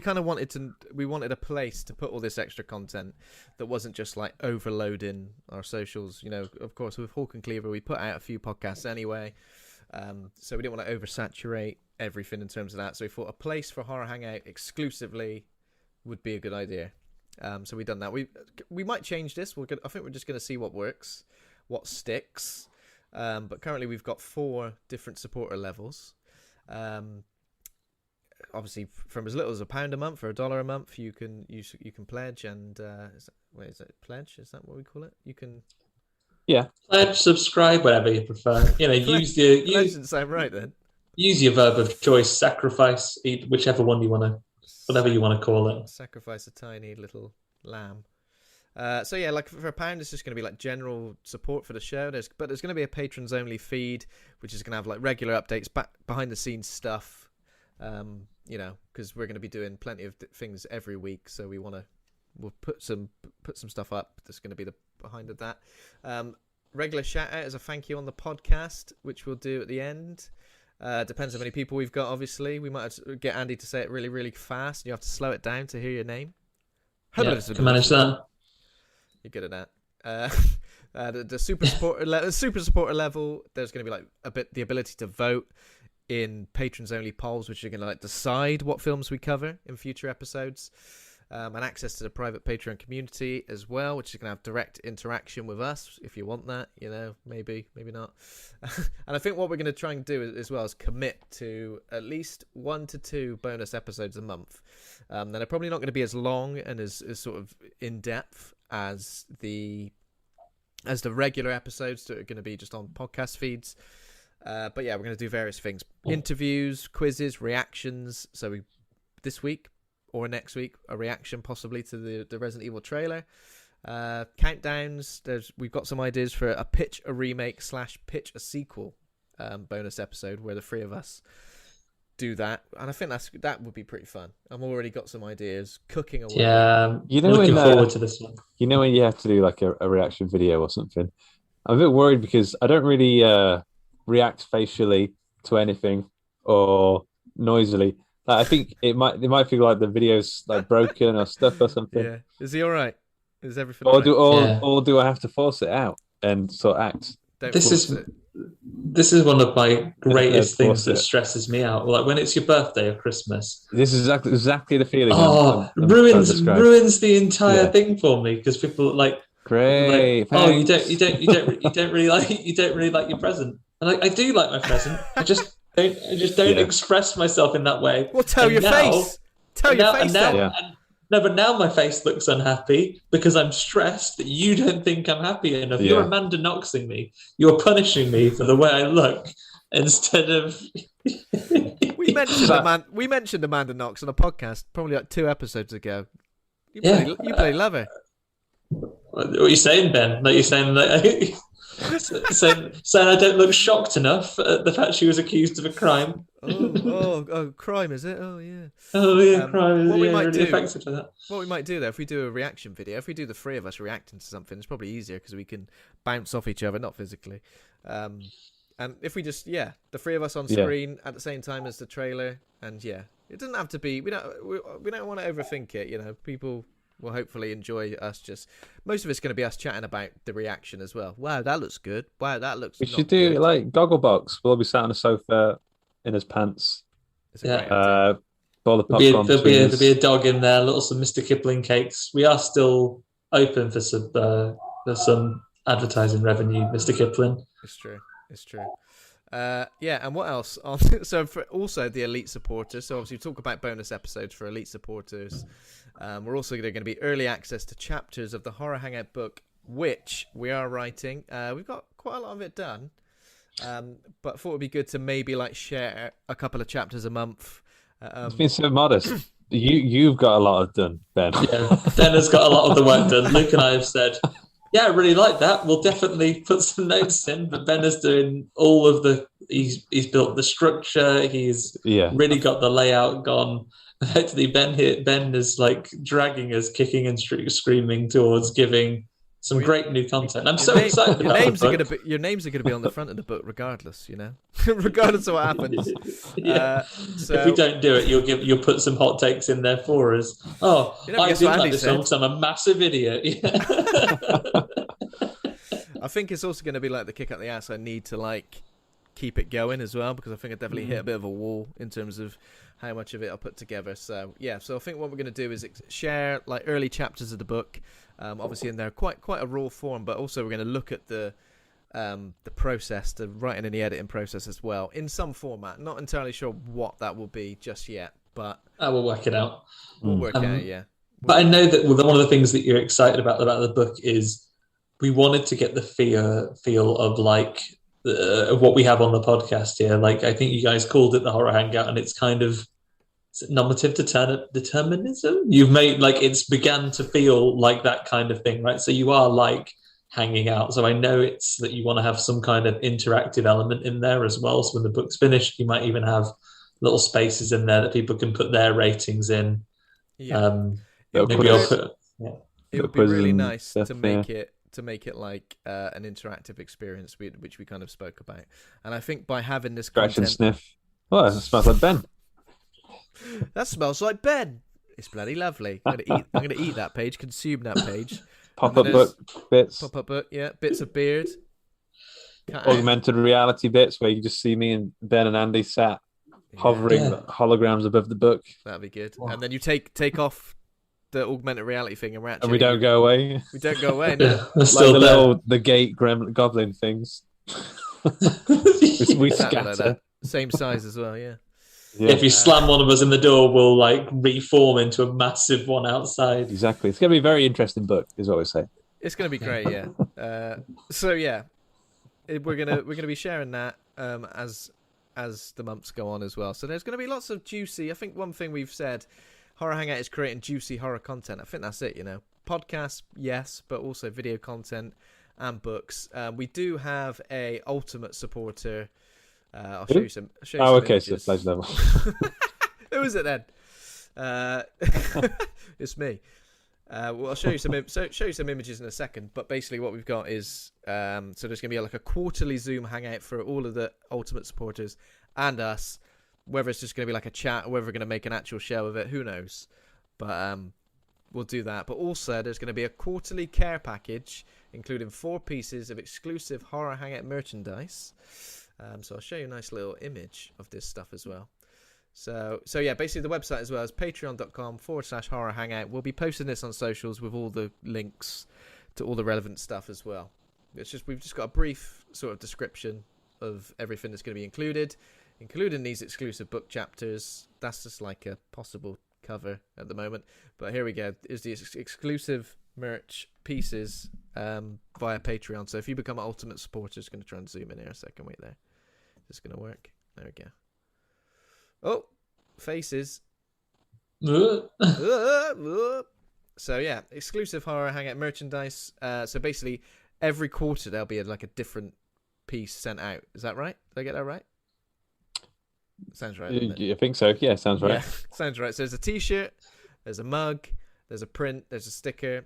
kind of wanted a place to put all this extra content that wasn't just like overloading our socials. Of course, with Hawk and Cleaver, we put out a few podcasts anyway. So we didn't want to oversaturate everything in terms of that. So we thought a place for Horror Hangout exclusively would be a good idea. So we've done that. We might change this. I think we're just going to see what works, what sticks. But currently we've got 4 different supporter levels. Obviously, from as little as £1 a month or $1 a month, you can pledge. And is it pledge? Is that what we call it? You can. Yeah. Pledge, subscribe, whatever you prefer. Use doesn't sound right then. Use your verb of choice, sacrifice, whichever one you want to, whatever you want to call it. Sacrifice a tiny little lamb. So yeah, like for £1, it's just going to be like general support for the show. But there's going to be a patrons only feed, which is going to have like regular updates, behind the scenes stuff. Because we're going to be doing plenty of things every week, so we'll put some stuff up that's going to be the behind of that. Regular shout out as a thank you on the podcast, which we'll do at the end. Depends how many people we've got. Obviously, we might have to get Andy to say it really, really fast, and you have to slow it down to hear your name. Yeah, can manage that. You're good at that. The super supporter level, there's going to be like the ability to vote in patrons only polls, which are going to like decide what films we cover in future episodes. And access to the private Patreon community as well, which is going to have direct interaction with us if you want that, maybe not. And I think what we're going to try and do as well is commit to at least 1 to 2 bonus episodes a month. They're probably not going to be as long and as sort of in depth as the regular episodes that are going to be just on podcast feeds. But yeah, we're going to do various things: interviews, quizzes, reactions. So this week or next week, a reaction possibly to the Resident Evil trailer. Countdowns. We've got some ideas for a pitch a remake / pitch a sequel bonus episode where the 3 of us do that, and I think that would be pretty fun. I've already got some ideas cooking away. Yeah, looking forward to this one. When you have to do like a reaction video or something, I'm a bit worried because I don't really react facially to anything or noisily. I think they might feel like the video's like broken or stuck or something. Yeah, is he all right? Is everything? Or do I have to force it out and sort of act? This is one of my greatest things that stresses me out. Like when it's your birthday or Christmas. This is exactly the feeling. Ruins the entire thing for me because people like great. Like, you don't really like your present. And I do like my present. I just don't express myself in that way. Well, tell your face. Tell your face. No, but now my face looks unhappy because I'm stressed that you don't think I'm happy enough. Yeah. You're Amanda Knoxing me. You're punishing me for the way I look instead of. We mentioned Amanda Knox on a podcast probably like 2 episodes ago. You bloody love her. What are you saying, Ben? Like you're saying that. saying I don't look shocked enough at the fact she was accused of a crime. Oh, crime is it? Oh yeah. Crime is really effective for that. What we might do though, if we do a reaction video, if we do the 3 of us reacting to something, it's probably easier because we can bounce off each other, not physically. And if we just the 3 of us on screen at the same time as the trailer, and it doesn't have to be. We don't want to overthink it. People will hopefully enjoy us. Most of it's going to be us chatting about the reaction as well. Wow, that looks good. Wow, that looks. We should do like Gogglebox. We'll all be sat on a sofa in his pants. But all the popcorn. There'll be a dog in there, some Mr. Kipling cakes. We are still open for some advertising revenue, Mr. Kipling. It's true. And what else? So for also the elite supporters. So obviously we talk about bonus episodes for elite supporters. We're also going to be early access to chapters of the Horror Hangout book, which we are writing. We've got quite a lot of it done, but thought it'd be good to maybe share a couple of chapters a month. It's been so modest. You've got a lot of done, Ben. Yeah, Ben has got a lot of the work done. Luke and I have said, yeah, I really like that. We'll definitely put some notes in. But Ben is doing all of he's built the structure. He's really got the layout gone. Actually, Ben is dragging us, kicking and screaming towards giving some great new content. I'm so excited about it. Your names are going to be on the front of the book regardless, regardless of what happens. So if we don't do it, you'll put some hot takes in there for us. Oh, I did like this film because I'm a massive idiot. I think it's also going to be the kick up the ass. I need to keep it going as well, because I think I definitely hit a bit of a wall in terms of how much of it I'll put together. So I think what we're going to do is share early chapters of the book, obviously in their quite a raw form, but also we're going to look at the process, the writing and the editing process as well, in some format. Not entirely sure what that will be just yet, but we'll work it out. We'll work out, yeah. But I know that one of the things that you're excited about the book is we wanted to get the feel of what we have on the podcast here. I think you guys called it the Horror Hangout, and it's kind of normative determinism. You've made it's began to feel like that kind of thing, right? So you are hanging out. So I know it's that you want to have some kind of interactive element in there as well. So when the book's finished, you might even have little spaces in there that people can put their ratings in. Yeah. It would be really nice to make it an interactive experience, which we kind of spoke about. And I think by having this scratch content... and sniff. Oh, that smells like Ben. That smells like Ben. It's bloody lovely. I'm gonna eat that page, consume that page. Pop-up book bits. Pop-up book, yeah. Bits of beard. Augmented reality bits where you just see me and Ben and Andy sat hovering holograms above the book. That'd be good. Wow. And then you take off the augmented reality thing, and we don't go away. We don't go away. No. The gate goblin things. we scatter. Same size as well, yeah. If you slam one of us in the door, we'll reform into a massive one outside. Exactly. It's going to be a very interesting book, is what we say. It's going to be great, yeah. We're gonna be sharing that as the months go on as well. So there's going to be lots of juicy. I think one thing we've said, Horror Hangout is creating juicy horror content. I think that's it. Podcasts, yes, but also video content and books. We do have a ultimate supporter. I'll show you some. Okay, so plays level. Who is it then? It's me. I'll show you some images in a second. But basically, what we've got is so there's going to be a quarterly Zoom hangout for all of the ultimate supporters and us. Whether it's just going to be a chat, or whether we're going to make an actual show of it, who knows? But we'll do that. But also, there's going to be a quarterly care package, including 4 pieces of exclusive Horror Hangout merchandise. So I'll show you a nice little image of this stuff as well. So yeah, basically the website as well is patreon.com/horror hangout. We'll be posting this on socials with all the links to all the relevant stuff as well. We've just got a brief sort of description of everything that's going to be included, including these exclusive book chapters. That's just a possible cover at the moment. But here we go. Is the exclusive merch pieces via Patreon. So if you become an ultimate supporter, it's going to try and zoom in here a second. Wait there. Is this going to work? There we go. Oh, faces. So yeah, exclusive Horror Hangout merchandise. So basically, every quarter there'll be a different piece sent out. Is that right? Did I get that right? Sounds right. I think so. Yeah, sounds right. Yeah, sounds right. So there's a T-shirt, there's a mug, there's a print, there's a sticker.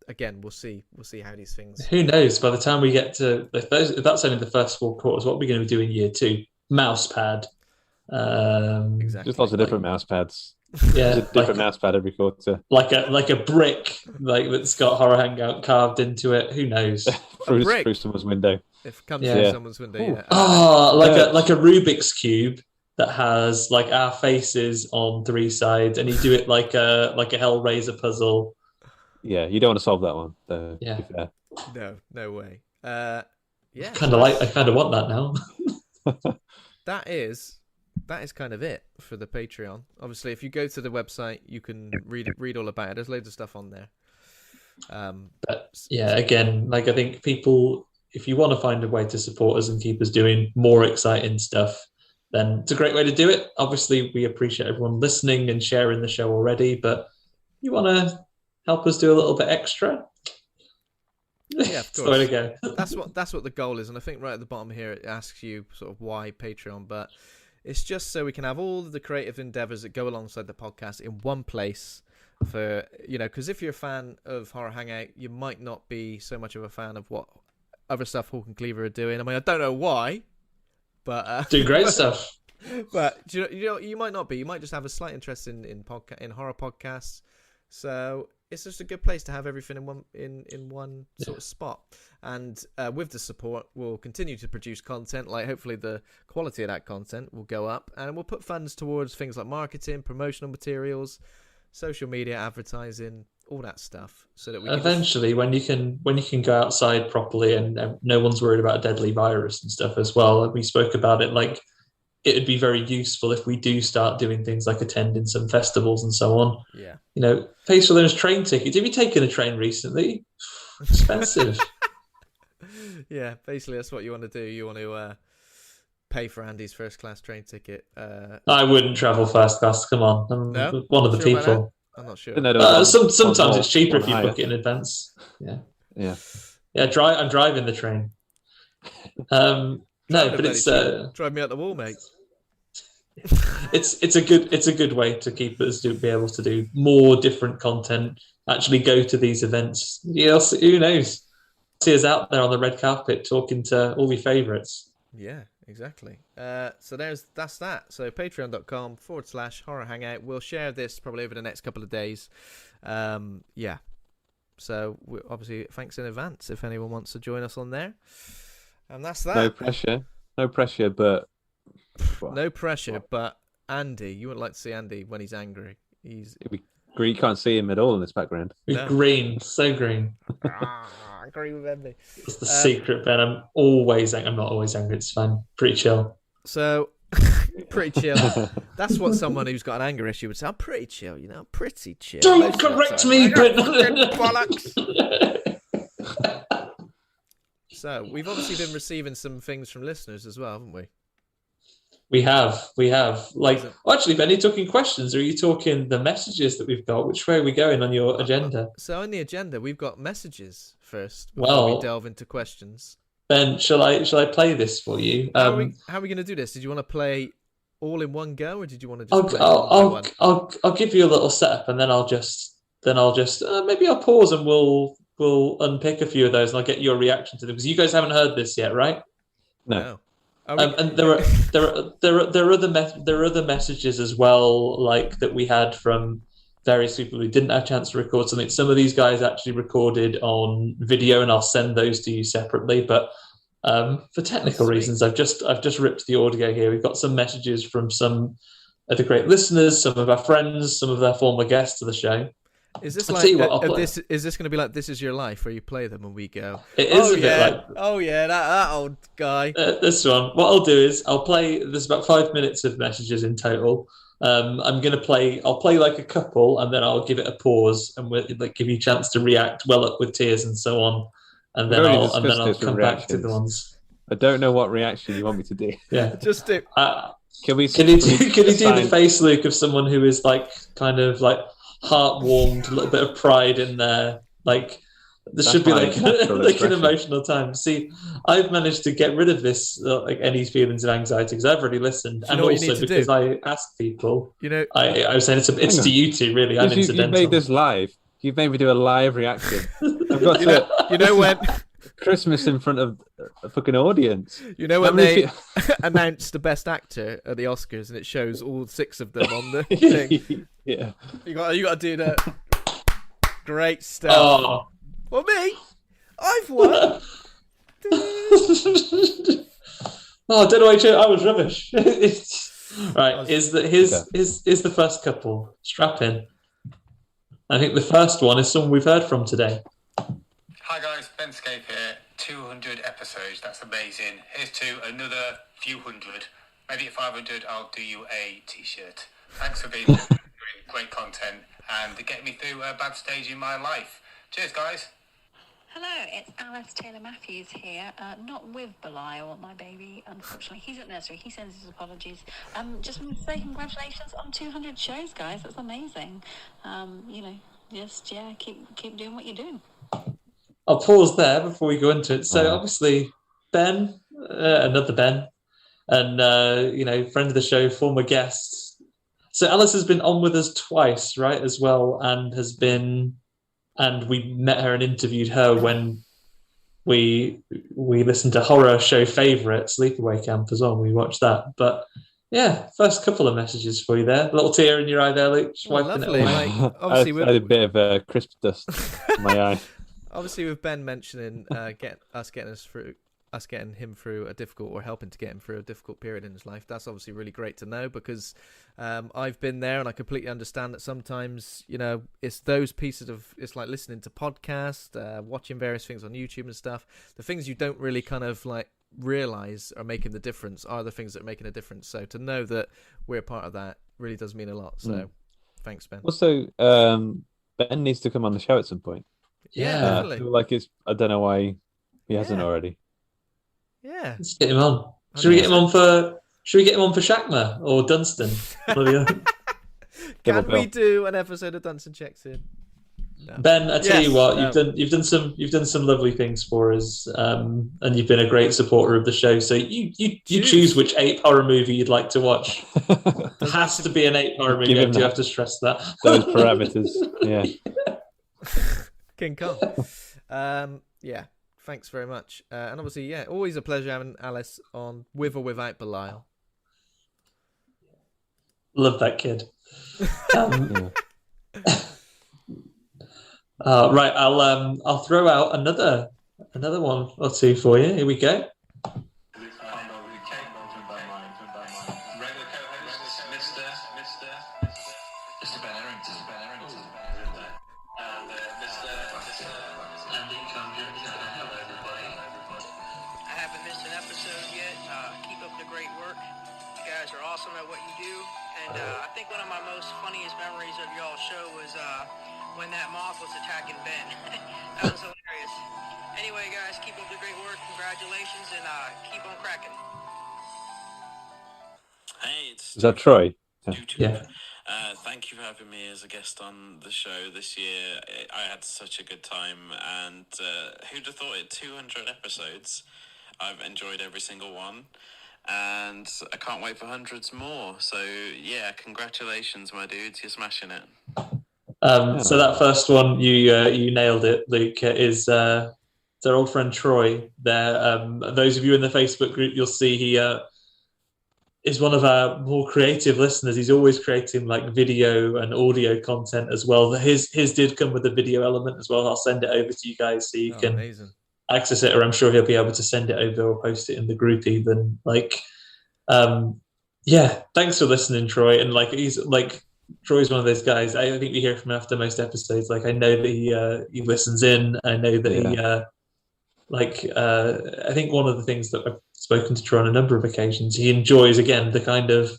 Again, we'll see how these things. Who knows? By the time we get to if that's only the first 4 quarters, what are we going to be doing in year 2? Mouse pad. Exactly. Just lots of different mouse pads. Yeah, There's a different mouse pad every quarter. Like a brick, that's got Horror Hangout carved into it. Who knows? through someone's window. If it comes through someone's window, yeah. Oh, like a Rubik's cube that has like our faces on 3 sides, and you do it like a Hellraiser puzzle. Yeah, you don't want to solve that one. To Yeah. be fair. No way. Yeah, I kind of want that now. that is kind of it for the Patreon. Obviously, if you go to the website, you can read all about it. There's loads of stuff on there. But yeah, again, like I think people, if you want to find a way to support us and keep us doing more exciting stuff, then it's a great way to do it. Obviously, we appreciate everyone listening and sharing the show already, but you want to help us do a little bit extra? Yeah, of course. That's the way to go. That's what the goal is, and I think right at the bottom here it asks you sort of why Patreon, but it's just so we can have all of the creative endeavors that go alongside the podcast in one place. For because if you're a fan of Horror Hangout, you might not be so much of a fan of what other stuff Hawk and Cleaver are doing. I mean, I don't know why, but do great stuff. But you might not be. You might just have a slight interest in horror podcasts. So it's just a good place to have everything in one sort of spot. And with the support, we'll continue to produce content. Like hopefully the quality of that content will go up, and we'll put funds towards things like marketing, promotional materials, social media, advertising, all that stuff, so that we eventually, when you can go outside properly and no one's worried about a deadly virus and stuff as well. And we spoke about it, like it would be very useful if we do start doing things like attending some festivals and so on. Yeah, pays for those train tickets. Have you taken a train recently? Expensive. Yeah, basically that's what you want to do. You want to pay for Andy's first class train ticket. I wouldn't travel first class. Come on, I'm one of the people. I'm not sure. Sometimes it's cheaper if you book it in advance. Yeah. I'm driving the train. No, but it's drive me out the wall, mate. it's a good way to keep us to be able to do more different content. Actually, go to these events. Yes, who knows? See us out there on the red carpet talking to all your favourites. Yeah. Exactly. So that's that. So patreon.com/horror hangout. We'll share this probably over the next couple of days. Yeah. So obviously, thanks in advance if anyone wants to join us on there. And that's that. No pressure, but no pressure. But Andy, you wouldn't like to see Andy when he's angry. You can't see him at all in this background. He's green, so green. I agree with Andy. That's the secret, Ben. I'm not always angry. It's fine. Pretty chill. So, pretty chill. That's what someone who's got an anger issue would say. I'm pretty chill, pretty chill. Don't correct me, Ben. Bollocks. So, we've obviously been receiving some things from listeners as well, haven't we? We have. Actually, Ben, are you talking questions or are you talking the messages that we've got? Which way are we going on your agenda? So on the agenda, we've got messages first before we delve into questions. Ben, shall I play this for you? How are we going to do this? Did you want to play all in one go, or did you want to just play one by one? I'll give you a little setup, and then I'll just maybe I'll pause and we'll unpick a few of those, and I'll get your reaction to them because you guys haven't heard this yet, right? No. And there are other messages as well, like that we had from various people who didn't have a chance to record something. Some of these guys actually recorded on video, and I'll send those to you separately. But for technical reasons, I've just ripped the audio here. We've got some messages from some of the great listeners, some of our friends, some of their former guests to the show. Is this is this going to be like This Is Your Life, where you play them and we go? It is a bit like. Oh yeah, that old guy. This one. What I'll do is I'll play. There's about 5 minutes of messages in total. I'll play like a couple, and then I'll give it a pause, and we'll give you a chance to react well up with tears and so on, and then I'll come back to the ones. I don't know what reaction you want me to do. Yeah, just do. Can you do the face look of someone who is kind of heart warmed, a little bit of pride in there, There should be an emotional time. See, I've managed to get rid of this any feelings of anxiety because I've already listened, and also because I asked people. I was saying it's to you two really. I'm incidental. You made this live. You've made me do a live reaction. I've got when Christmas in front of a fucking audience. When they announced the best actor at the Oscars and it shows all 6 of them on the thing. Yeah, you got to do that. Great stuff. Oh. Well, me, I've won. Oh, I don't know. I was rubbish. Right, is the first couple. Strap in. I think the first one is someone we've heard from today. Hi guys, Ben Scape here. 200 episodes, that's amazing. Here's to another few hundred. Maybe at 500 I'll do you a t-shirt. Thanks for being doing great content and getting me through a bad stage in my life. Cheers guys. Hello, it's Alice Taylor-Matthews here. Not with Belial, my baby, unfortunately. He's at nursery. He sends his apologies. Just want to say congratulations on 200 shows, guys. That's amazing. Keep doing what you're doing. I'll pause there before we go into it. So obviously, Ben, another Ben, and friend of the show, former guest. So Alice has been on with us twice, right, as well, and we met her and interviewed her when we listened to Horror Show Favourite, Sleepaway Camp as well. We watched that. But yeah, first couple of messages for you there. A little tear in your eye there, Luke. Lovely. It away. Obviously, I had a bit of crisp dust in my eye. Obviously, with Ben mentioning getting him through a difficult, or helping to get him through a difficult period in his life, that's obviously really great to know, because I've been there and I completely understand that sometimes, it's those pieces of, it's like listening to podcasts, watching various things on YouTube and stuff. The things you don't really kind of like realize are making the difference are the things that are making a difference. So to know that we're part of that really does mean a lot. So thanks, Ben. Also, Ben needs to come on the show at some point. Yeah, definitely. I feel like I don't know why he hasn't already. Yeah, let's get him on. Should we get him on for Shackma or Dunstan? Can we do an episode of Dunstan Checks In? No. Ben, I tell you what, you've done some lovely things for us, and you've been a great supporter of the show. So you choose which ape horror movie you'd like to watch. It has to be an ape horror movie. I do have to stress that. Those parameters, yeah. King Kong. Yeah. Thanks very much. And obviously, always a pleasure having Alice on, with or without Belial. Love that kid. Right, I'll throw out another one or two for you. Here we go. when that moth was attacking Ben. That was hilarious. Anyway, guys, keep up the great work. Congratulations, and keep on cracking. Hey, it's Is that Troy? Yeah. Thank you for having me as a guest on the show this year. I had such a good time, and who'd have thought it? 200 episodes. I've enjoyed every single one, and I can't wait for hundreds more. So yeah, congratulations, my dudes. You're smashing it. So that first one, you nailed it, Luke. Is our old friend Troy there? Those of you in the Facebook group, you'll see he is one of our more creative listeners. He's always creating like video and audio content as well. His did come with a video element as well. I'll send it over to you guys so you can access it, or I'm sure he'll be able to send it over or post it in the group even. Thanks for listening, Troy. And Troy's one of those guys. I think we hear from him after most episodes. I know that he listens in. I know that I think one of the things that I've spoken to Troy on a number of occasions, he enjoys, again, the kind of,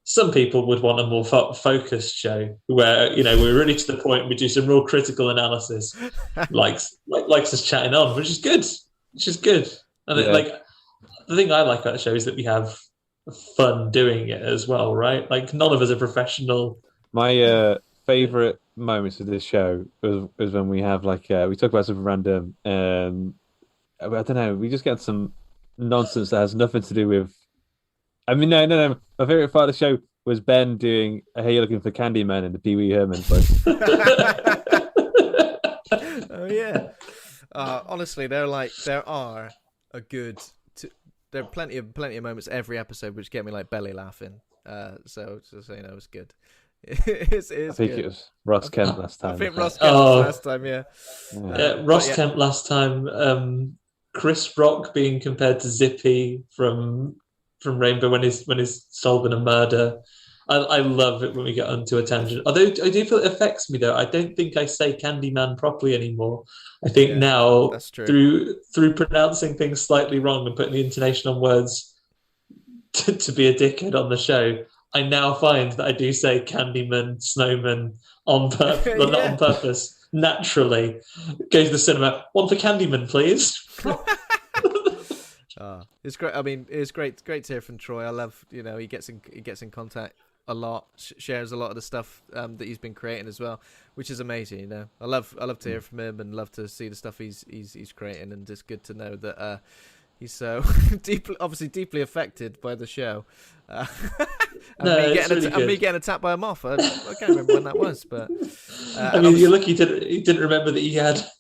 some people would want a more focused show where, we're really to the point, we do some real critical analysis, likes us chatting on, which is good. And the thing I like about the show is that we have fun doing it as well, right? None of us are professional. My favorite moments of this show was when we have we talk about something random, and I don't know, we just get some nonsense that has nothing to do with. I mean, no. My favorite part of the show was Ben doing "Hey, you're looking for Candyman" in the Pee Wee Herman voice. Oh yeah. Honestly, there are plenty of moments every episode which get me belly laughing. So just it's good. I think it was Ross Kemp last time. I think Ross Kemp last time, yeah. Ross Kemp last time. Chris Rock being compared to Zippy from from Rainbow when he's solving a murder. I love it when we get onto a tangent. Although I do feel it affects me though. I don't think I say Candyman properly anymore. I think now that's true. through pronouncing things slightly wrong and putting the intonation on words to be a dickhead on the show, I now find that I do say Candyman, Snowman on purpose, not on purpose. Naturally, go to the cinema. One for Candyman, please. It's great. I mean, it's great to hear from Troy. I love, he gets in contact a lot, shares a lot of the stuff that he's been creating as well, which is amazing. I love to hear from him and love to see the stuff he's creating, and it's good to know that he's so deeply affected by the show. Me getting attacked by a moth. I can't remember when that was, but I mean, you're lucky he didn't remember that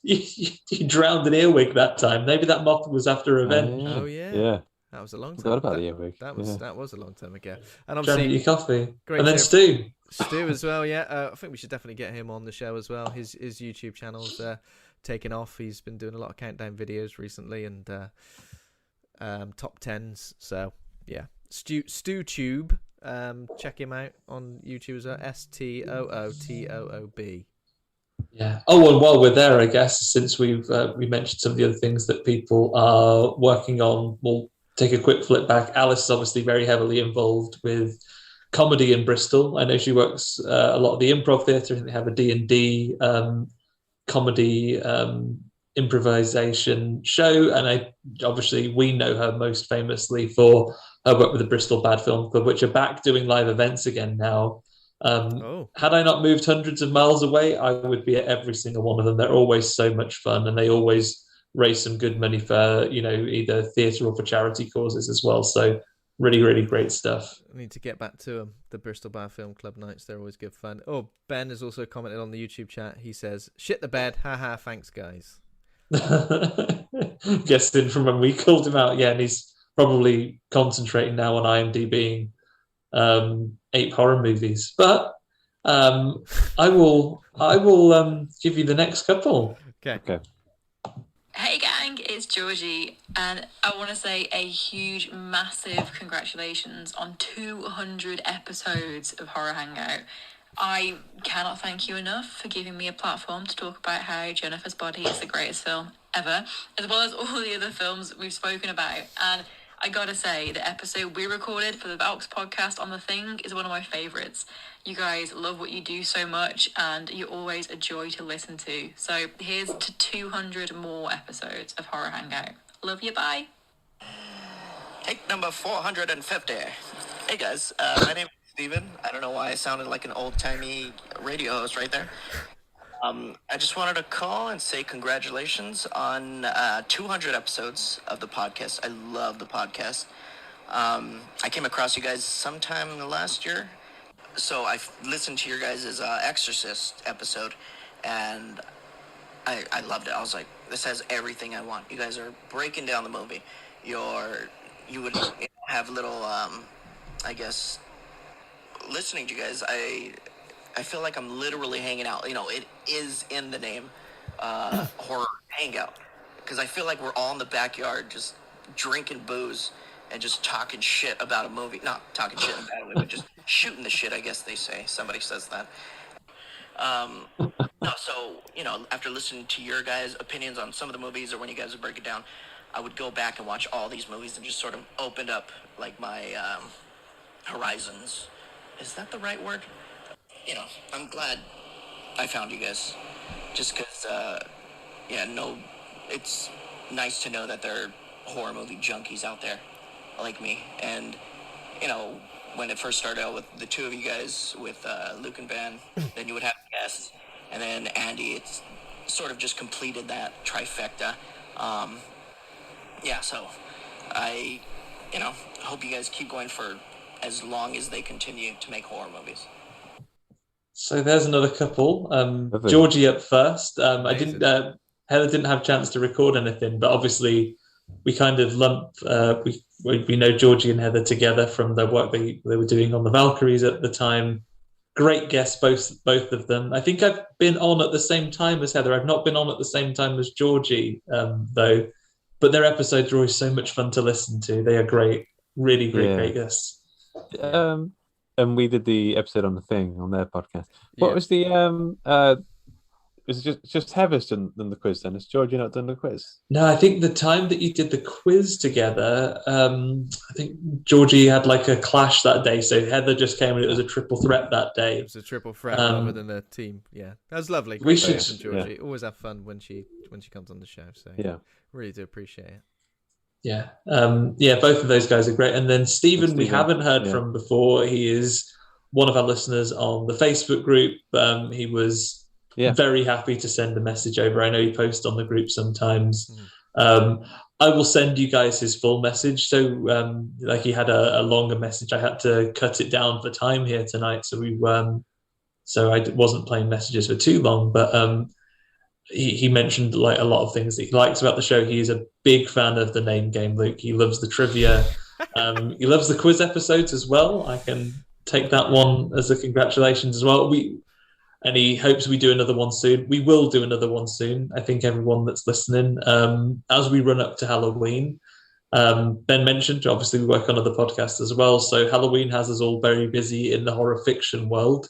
he drowned an earwig that time. Maybe that moth was after revenge. Oh yeah. That was a long time. Forgot about the earwig. That was a long time ago. And obviously, your coffee, great and then Stu as well. Yeah, I think we should definitely get him on the show as well. His YouTube channel's taking off. He's been doing a lot of countdown videos recently and top tens. So yeah, StooTube. Check him out on YouTube as well. STOOTOOB. Yeah. Oh, and while we're there, I guess since we mentioned some of the other things that people are working on, we'll take a quick flip back. Alice is obviously very heavily involved with comedy in Bristol. I know she works a lot of the improv theatre. I think they have a D&D comedy improvisation show, and obviously we know her most famously for her work with the Bristol Bad Film Club, which are back doing live events again now. Had I not moved hundreds of miles away, I would be at every single one of them. They're always so much fun, and they always raise some good money for either theatre or for charity causes as well. So really, really great stuff. I need to get back to them. The Bristol Bad Film Club nights, they're always good fun. Oh, Ben has also commented on the YouTube chat. He says, "Shit the bed, haha, thanks guys." Guessing from when we called him out, yeah, and he's probably concentrating now on IMDb 8 horror movies. But I will give you the next couple. Okay. Hey gang, it's Georgie, and I want to say a huge, massive congratulations on 200 episodes of Horror Hangout. I cannot thank you enough for giving me a platform to talk about how Jennifer's Body is the greatest film ever, as well as all the other films we've spoken about. And I gotta say, the episode we recorded for the Valks podcast on The Thing is one of my favourites. You guys love what you do so much, and you're always a joy to listen to. So here's to 200 more episodes of Horror Hangout. Love you, bye. Take number 450. Hey guys, my name is Steven. I don't know why I sounded like an old-timey radio host right there. I just wanted to call and say congratulations on 200 episodes of the podcast. I love the podcast. I came across you guys sometime last year. So I listened to your guys' Exorcist episode, and I loved it. I was like, this has everything I want. You guys are breaking down the movie. You would have little, I guess, listening to you guys, I feel like I'm literally hanging out. It is in the name, horror hangout, because I feel like we're all in the backyard just drinking booze and just talking shit about a movie. Not talking shit in a bad way, but just shooting the shit, I guess they say. Somebody says that. So, after listening to your guys' opinions on some of the movies, or when you guys would break it down, I would go back and watch all these movies and just sort of opened up, like, my horizons. Is that the right word? I'm glad I found you guys. Just because, it's nice to know that there are horror movie junkies out there like me. And, when it first started out with the two of you guys, with Luke and Ben, then you would have guests, and then Andy, it's sort of just completed that trifecta. So I, hope you guys keep going for as long as they continue to make horror movies. So there's another couple. Georgie up first. Heather didn't have a chance to record anything, but obviously we kind of lump. We know Georgie and Heather together from the work they were doing on the Valkyries at the time. Great guests, both of them. I think I've been on at the same time as Heather. I've not been on at the same time as Georgie, though. But their episodes are always so much fun to listen to. They are great Really great, Yeah. great guests. And we did the episode on the thing on their podcast. What Yeah. was the was it just Heather's done the quiz then? Has Georgie not done the quiz? No, I think the time that you did the quiz together, I think Georgie had like a clash that day, so Heather just came and it was a triple threat that day. It was a triple threat rather than a team. Yeah, that was lovely. We Great should- person, Georgie. Always have fun when she comes on the show. So Yeah. really do appreciate it. Yeah, both of those guys are great. And then Stephen, we Stephen, haven't heard yeah. from before. He is one of our listeners on the Facebook group. He was very happy to send a message over. I know he posts on the group sometimes. I will send you guys his full message. So, like he had a longer message. I had to cut it down for time here tonight, so so I wasn't playing messages for too long. But he mentioned like a lot of things that he likes about the show. He is a big fan of the name game, Luke. He loves the trivia. He loves the quiz episodes as well. I can take that one as a congratulations as well. And he hopes we do another one soon. We will do another one soon. I think everyone that's listening, as we run up to Halloween, Ben mentioned, obviously we work on other podcasts as well. So Halloween has us all very busy in the horror fiction world.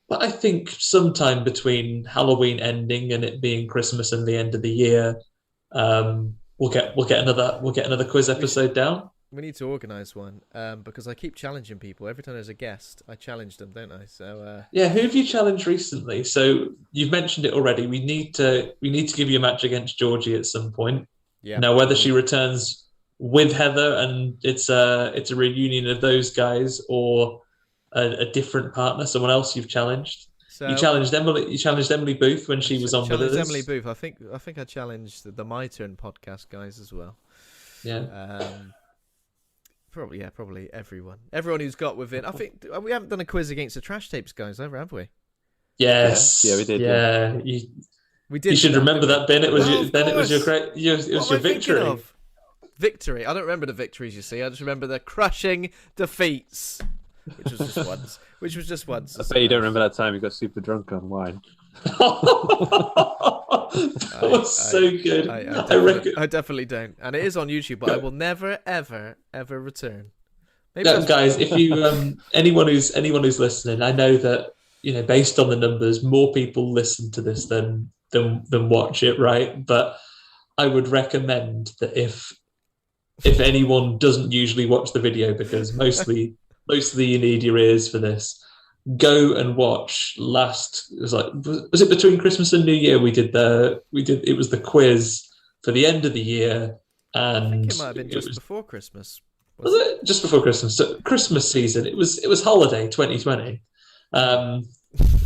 But I think sometime between Halloween ending and it being Christmas and the end of the year, we'll get another quiz episode down. We need to organise one because I keep challenging people. Every time there's a guest, I challenge them, don't I? So yeah, who have you challenged recently? So you've mentioned it already. We need to give you a match against Georgie at some point. Yeah. Now, whether she returns with Heather and it's a reunion of those guys or a different partner, someone else you've challenged. So You challenged Emily Booth when she was on with us. Emily Booth. I think I challenged the My Turn podcast guys as well. Yeah. Probably everyone who's got within. I think we haven't done a quiz against the Trash Tapes guys ever, have we? Yes. Yeah, we did. Yeah. We did. You should remember that, Ben. It was Oh, Ben. It was your of great. It was your victory. Of? Victory. I don't remember the victories. You see, I just remember the crushing defeats, which was just once. I bet you don't remember that time you got super drunk on wine. That was so good. I definitely don't, and it is on YouTube. But I will never, ever, ever return. Maybe No, guys, if you anyone who's listening, I know that based on the numbers, more people listen to this than watch it, right? But I would recommend that if anyone doesn't usually watch the video, because mostly you need your ears for this, go and watch was it between Christmas and New Year it was the quiz for the end of the year, and I think it might have been just before Christmas. Was it just before Christmas? So Christmas season. It was holiday 2020.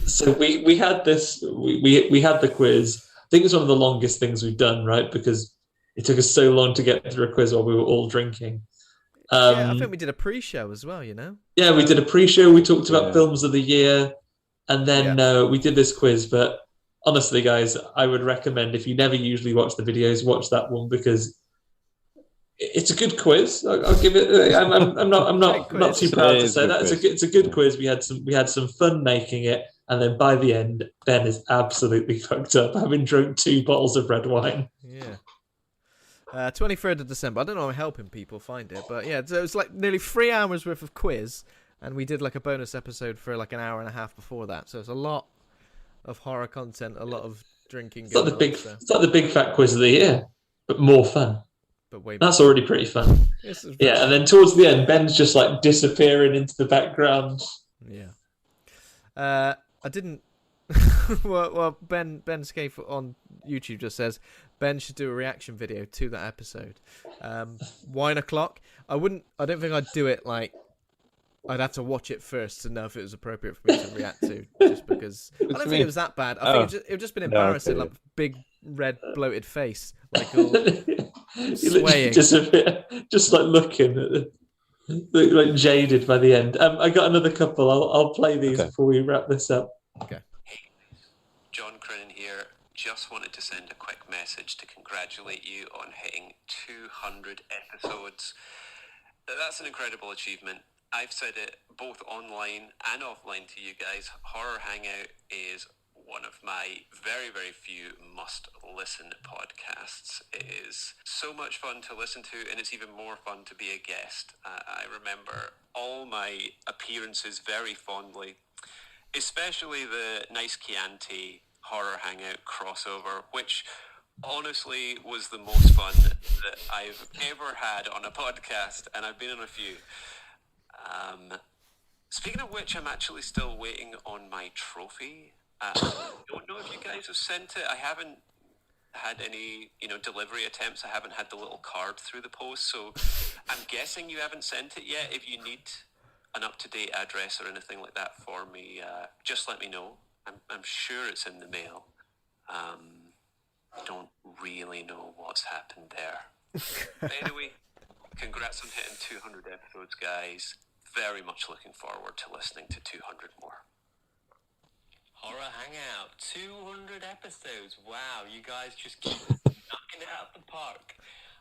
So we had this. We had the quiz. I think it's one of the longest things we've done, right? Because it took us so long to get through a quiz while we were all drinking. I think we did a pre-show as well. Yeah, we did a pre-show. We talked about films of the year, and then we did this quiz. But honestly, guys, I would recommend, if you never usually watch the videos, watch that one, because it's a good quiz. I'll give it. I'm not too proud to say that. It's a good quiz. We had some fun making it, and then by the end, Ben is absolutely fucked up, having drunk 2 bottles of red wine. Yeah. 23rd of December. I don't know how I'm helping people find it, but yeah, so it was like nearly 3 hours worth of quiz, and we did like a bonus episode for like an hour and a half before that. So it's a lot of horror content, a lot of drinking. It's like the big fat quiz of the year, but more fun. But that's already pretty fun. Yeah, and then towards the end, Ben's just like disappearing into the background. Yeah. I didn't. well, Ben Scaife on YouTube just says Ben should do a reaction video to that episode. Wine o'clock. I don't think I'd do it like. I'd have to watch it first to know if it was appropriate for me to react to, just because I don't think it was that bad. I think it would just been embarrassing, like big red bloated face, like all swaying, just like looking at like jaded by the end. I got another couple. I'll play these before we wrap this up. Okay. John Crinnan here. Just wanted to send a quick message to congratulate you on hitting 200 episodes. That's an incredible achievement. I've said it both online and offline to you guys. Horror Hangout is one of my very, very few must-listen podcasts. It is so much fun to listen to, and it's even more fun to be a guest. I remember all my appearances very fondly, especially the Nice Chianti Horror Hangout crossover, which honestly was the most fun that I've ever had on a podcast, and I've been on a few. Speaking of which, I'm actually still waiting on my trophy. I don't know if you guys have sent it. I haven't had any, delivery attempts. I haven't had the little card through the post, so I'm guessing you haven't sent it yet. If you need an up-to-date address or anything like that for me, just let me know. I'm sure it's in the mail. Don't really know what's happened there. But anyway, congrats on hitting 200 episodes, guys. Very much looking forward to listening to 200 more. Horror Hangout, 200 episodes. Wow, you guys just keep knocking it out of the park.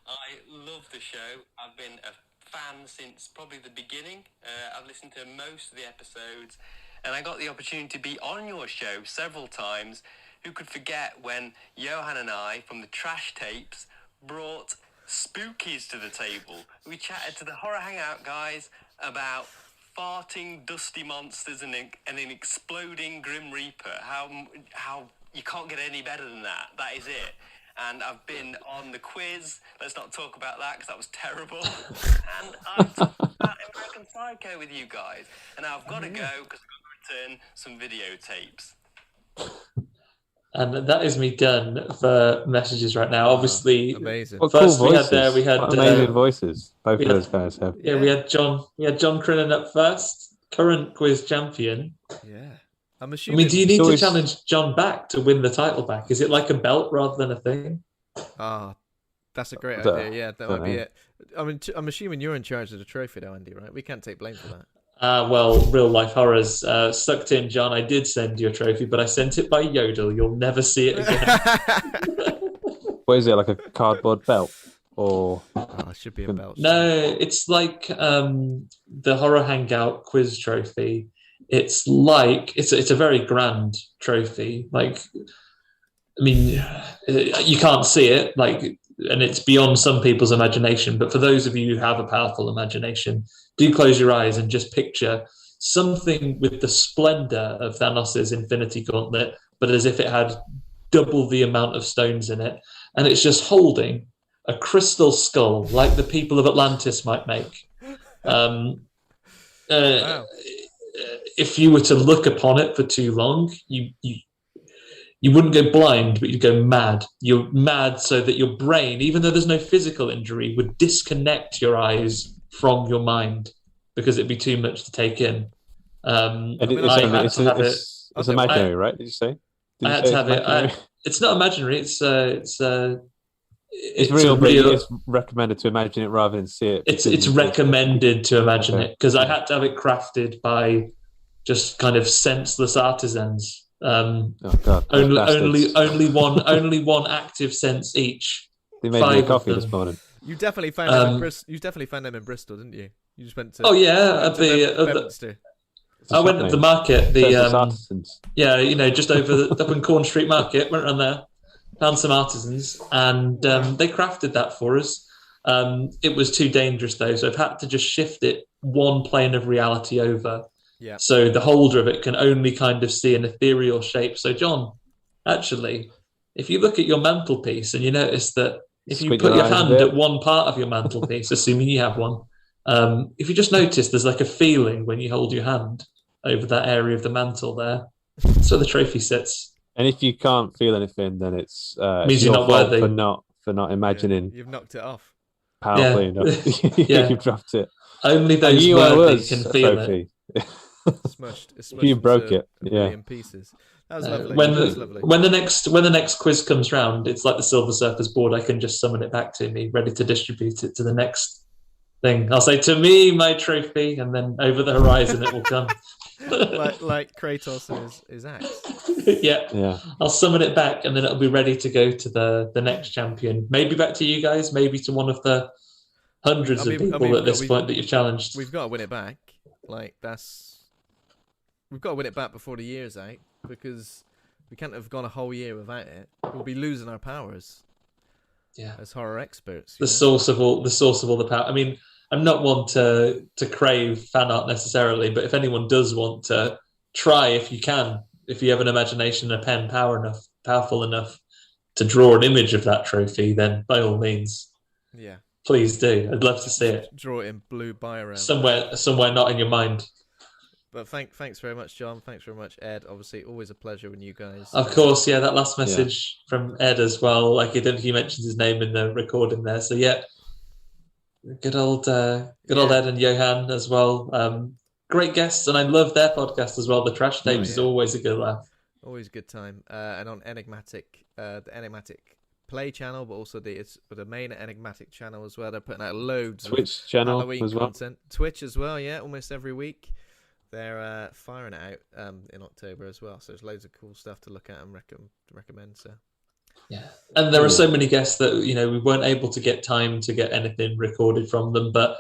I love the show. I've been a fan since probably the beginning. I've listened to most of the episodes, and I got the opportunity to be on your show several times. Who could forget when Johan and I, from the Trash Tapes, brought spookies to the table. We chatted to the Horror Hangout guys about farting dusty monsters and an exploding Grim Reaper. How you can't get any better than that. That is it. And I've been on the quiz. Let's not talk about that because that was terrible. And I've talked about American Psycho with you guys. And now I've got to go because I've got to return some videotapes. And that is me done for messages right now. Obviously, amazing. What first cool voices. we had amazing voices. Both of those guys have. Yeah, we had John Crinnan up first, current quiz champion. Yeah, I mean, do you need to challenge John back to win the title back? Is it like a belt rather than a thing? That's a great idea. Yeah, that might be it. I mean, I'm assuming you're in charge of the trophy, though, Andy. Right? We can't take blame for that. Well, real life horrors. Sucked in, John. I did send you a trophy, but I sent it by Yodel. You'll never see it again. What is it, like a cardboard belt? Or it should be a belt. No, it's like the Horror Hangout quiz trophy. It's like it's a very grand trophy. Like, I mean, you can't see it, and it's beyond some people's imagination. But for those of you who have a powerful imagination, do close your eyes and just picture something with the splendor of Thanos' Infinity Gauntlet, but as if it had double the amount of stones in it. And it's just holding a crystal skull like the people of Atlantis might make. Wow. If you were to look upon it for too long, you wouldn't go blind, but you'd go mad. You're mad so that your brain, even though there's no physical injury, would disconnect your eyes from your mind because it'd be too much to take in. It's imaginary, right? Did you say? I had to have it. It's not imaginary. It's real, but it's recommended to imagine it rather than see it. It's recommended to imagine it because I had to have it crafted by just kind of senseless artisans. Only one active sense each. They made me a coffee this morning. You definitely found them in Bristol. You definitely found them in Bristol, didn't you? You just went to. Oh yeah, at the. I went at the market. Just up in Corn Street Market. Went around there, found some artisans, and they crafted that for us. It was too dangerous though, so I've had to just shift it one plane of reality over. Yeah. So the holder of it can only kind of see an ethereal shape. So John, actually, if you look at your mantelpiece and you notice that if you put your hand at one part of your mantelpiece, assuming you have one, if you just notice there's like a feeling when you hold your hand over that area of the mantle there. That's where the trophy sits. And if you can't feel anything, then it's means you're not worthy for not imagining. Yeah, you've knocked it off powerfully enough. You've dropped it. Only those worthy can feel it. Smushed you broke it, in pieces. That was lovely. When the next quiz comes round, it's like the Silver Surfers board. I can just summon it back to me, ready to distribute it to the next thing. I'll say, "To me, my trophy," and then over the horizon it will come. like Kratos and his axe. Yeah. I'll summon it back, and then it'll be ready to go to the next champion. Maybe back to you guys. Maybe to one of the hundreds of people at this point that you've challenged. We've got to win it back. We've got to win it back before the year's out because We can't have gone a whole year without it. We'll be losing our powers. Yeah. As horror experts. The source of all the power. I mean, I'm not one to crave fan art necessarily, but if anyone does want to try, if you have an imagination and a pen powerful enough to draw an image of that trophy, then by all means, yeah, please do. I'd love to see it. Draw it in blue biro. Somewhere not in your mind. But thanks very much, John. Thanks very much, Ed. Obviously, always a pleasure when you guys. Of course, yeah. That last message from Ed as well. Like, I don't think he mentions his name in the recording there. So yeah, good old Ed and Johan as well. Great guests, and I love their podcast as well. The Trash Tapes is always a good laugh. Always a good time. And on Enigmatic, the Enigmatic Play channel, but also the main Enigmatic channel as well. They're putting out loads Twitch of channel Halloween as well. content. Twitch as well, yeah, almost every week. They're firing it out in October as well. So there's loads of cool stuff to look at and recommend. So yeah, and there are so many guests that we weren't able to get time to get anything recorded from them, but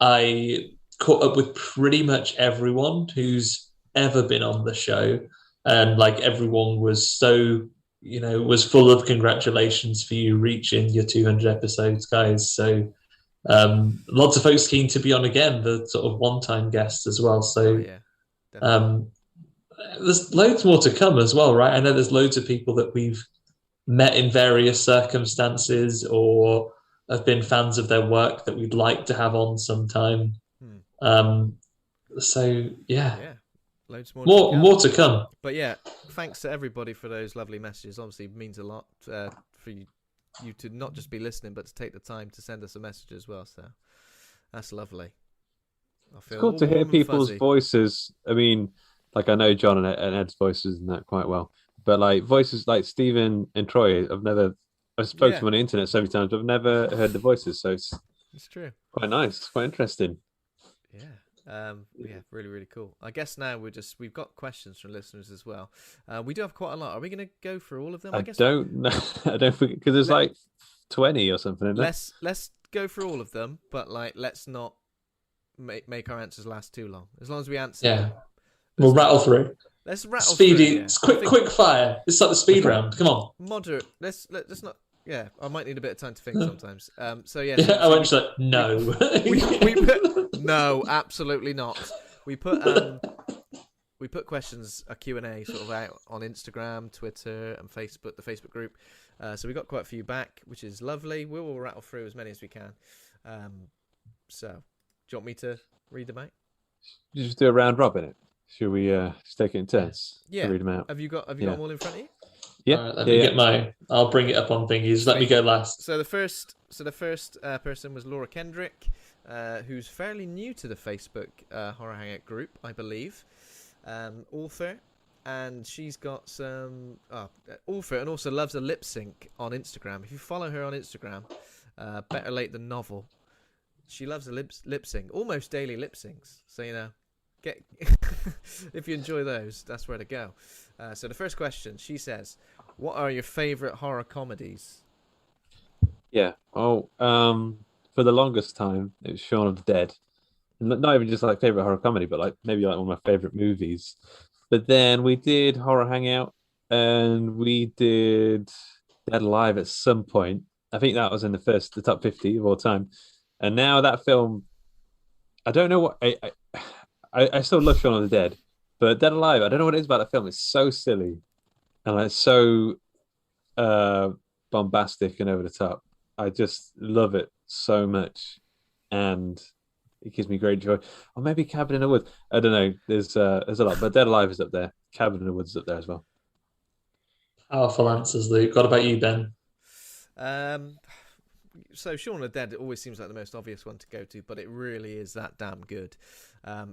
I caught up with pretty much everyone who's ever been on the show, and like everyone was so was full of congratulations for you reaching your 200 episodes, guys. So lots of folks keen to be on again, the sort of one-time guests as well. So there's loads more to come as well, right? I know there's loads of people that we've met in various circumstances or have been fans of their work that we'd like to have on sometime. So loads more to come. But yeah, thanks to everybody for those lovely messages. Obviously, it means a lot for you to not just be listening, but to take the time to send us a message as well. So that's lovely. It's cool to hear people's voices. I mean, like I know John and Ed's voices and that quite well, but like voices like Stephen and Troy, I've spoken to them on the internet so many times, but I've never heard the voices. So it's true. Quite nice. It's quite interesting. Really, really cool. I guess now we've got questions from listeners as well. We do have quite a lot. Are we going to go through all of them? I don't know. I don't think because there's like 20 or something. Let's go through all of them, but like let's not make our answers last too long. As long as we answer. Yeah, we'll rattle through. Let's rattle speedy. Through, It's quick fire. It's like the speed round. Come on. Moderate. Let's not. Yeah, I might need a bit of time to think sometimes. I went like, no. we put, no, absolutely not. We put questions, a Q&A sort of out on Instagram, Twitter, and Facebook, the Facebook group. So we got quite a few back, which is lovely. We will rattle through as many as we can. So, do you want me to read them out? You just do a round robin. Should we just take it in turns? Yeah. To read them out. Have you got them all in front of you? Yeah. Right, let me get I'll bring it up on thingies. Let me go last. So the first person was Laura Kendrick, who's fairly new to the Facebook Horror Hangout group, I believe. Author, and she's got some author, and also loves a lip sync on Instagram. If you follow her on Instagram, Better Late Than Novel, she loves a lip sync, almost daily lip syncs. So get if you enjoy those, that's where to go. So the first question, she says, what are your favourite horror comedies? Yeah. Oh, for the longest time, it was Shaun of the Dead. Not even just like favourite horror comedy, but like maybe like one of my favourite movies. But then we did Horror Hangout and we did Dead Alive at some point. I think that was in the top 50 of all time. And now that film, I don't know what... I still love Shaun of the Dead, but Dead Alive, I don't know what it is about the film. It's so silly and like so bombastic and over the top. I just love it so much, and it gives me great joy. Or maybe Cabin in the Woods. I don't know. There's a lot, but Dead Alive is up there. Cabin in the Woods is up there as well. Powerful answers, Luke. What about you, Ben? So Shaun of the Dead always seems like the most obvious one to go to, but it really is that damn good.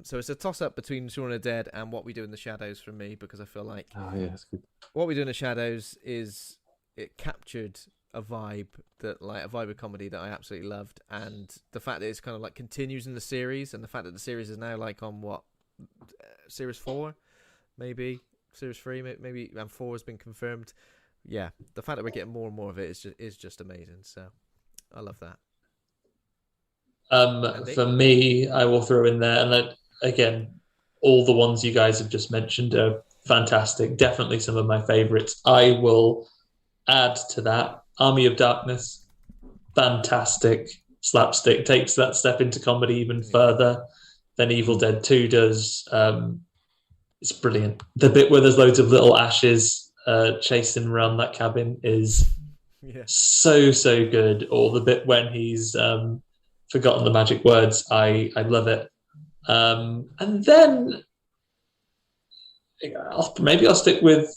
So it's a toss-up between Shaun of the Dead and What We Do in the Shadows for me, because I feel like that's good. What We Do in the Shadows it captured a vibe of comedy that I absolutely loved, and the fact that it's kind of like continues in the series, and the fact that the series is now like on series 4, maybe series 3, maybe, and 4 has been confirmed. Yeah, the fact that we're getting more and more of it is just amazing. So I love that. For me, I will throw in there, and again, all the ones you guys have just mentioned are fantastic. Definitely some of my favourites. I will add to that Army of Darkness, fantastic slapstick, takes that step into comedy even further than Evil Dead 2 does. It's brilliant. The bit where there's loads of little ashes chasing around that cabin is so good. Or the bit when he's forgotten the magic words, I love it. And then maybe I'll stick with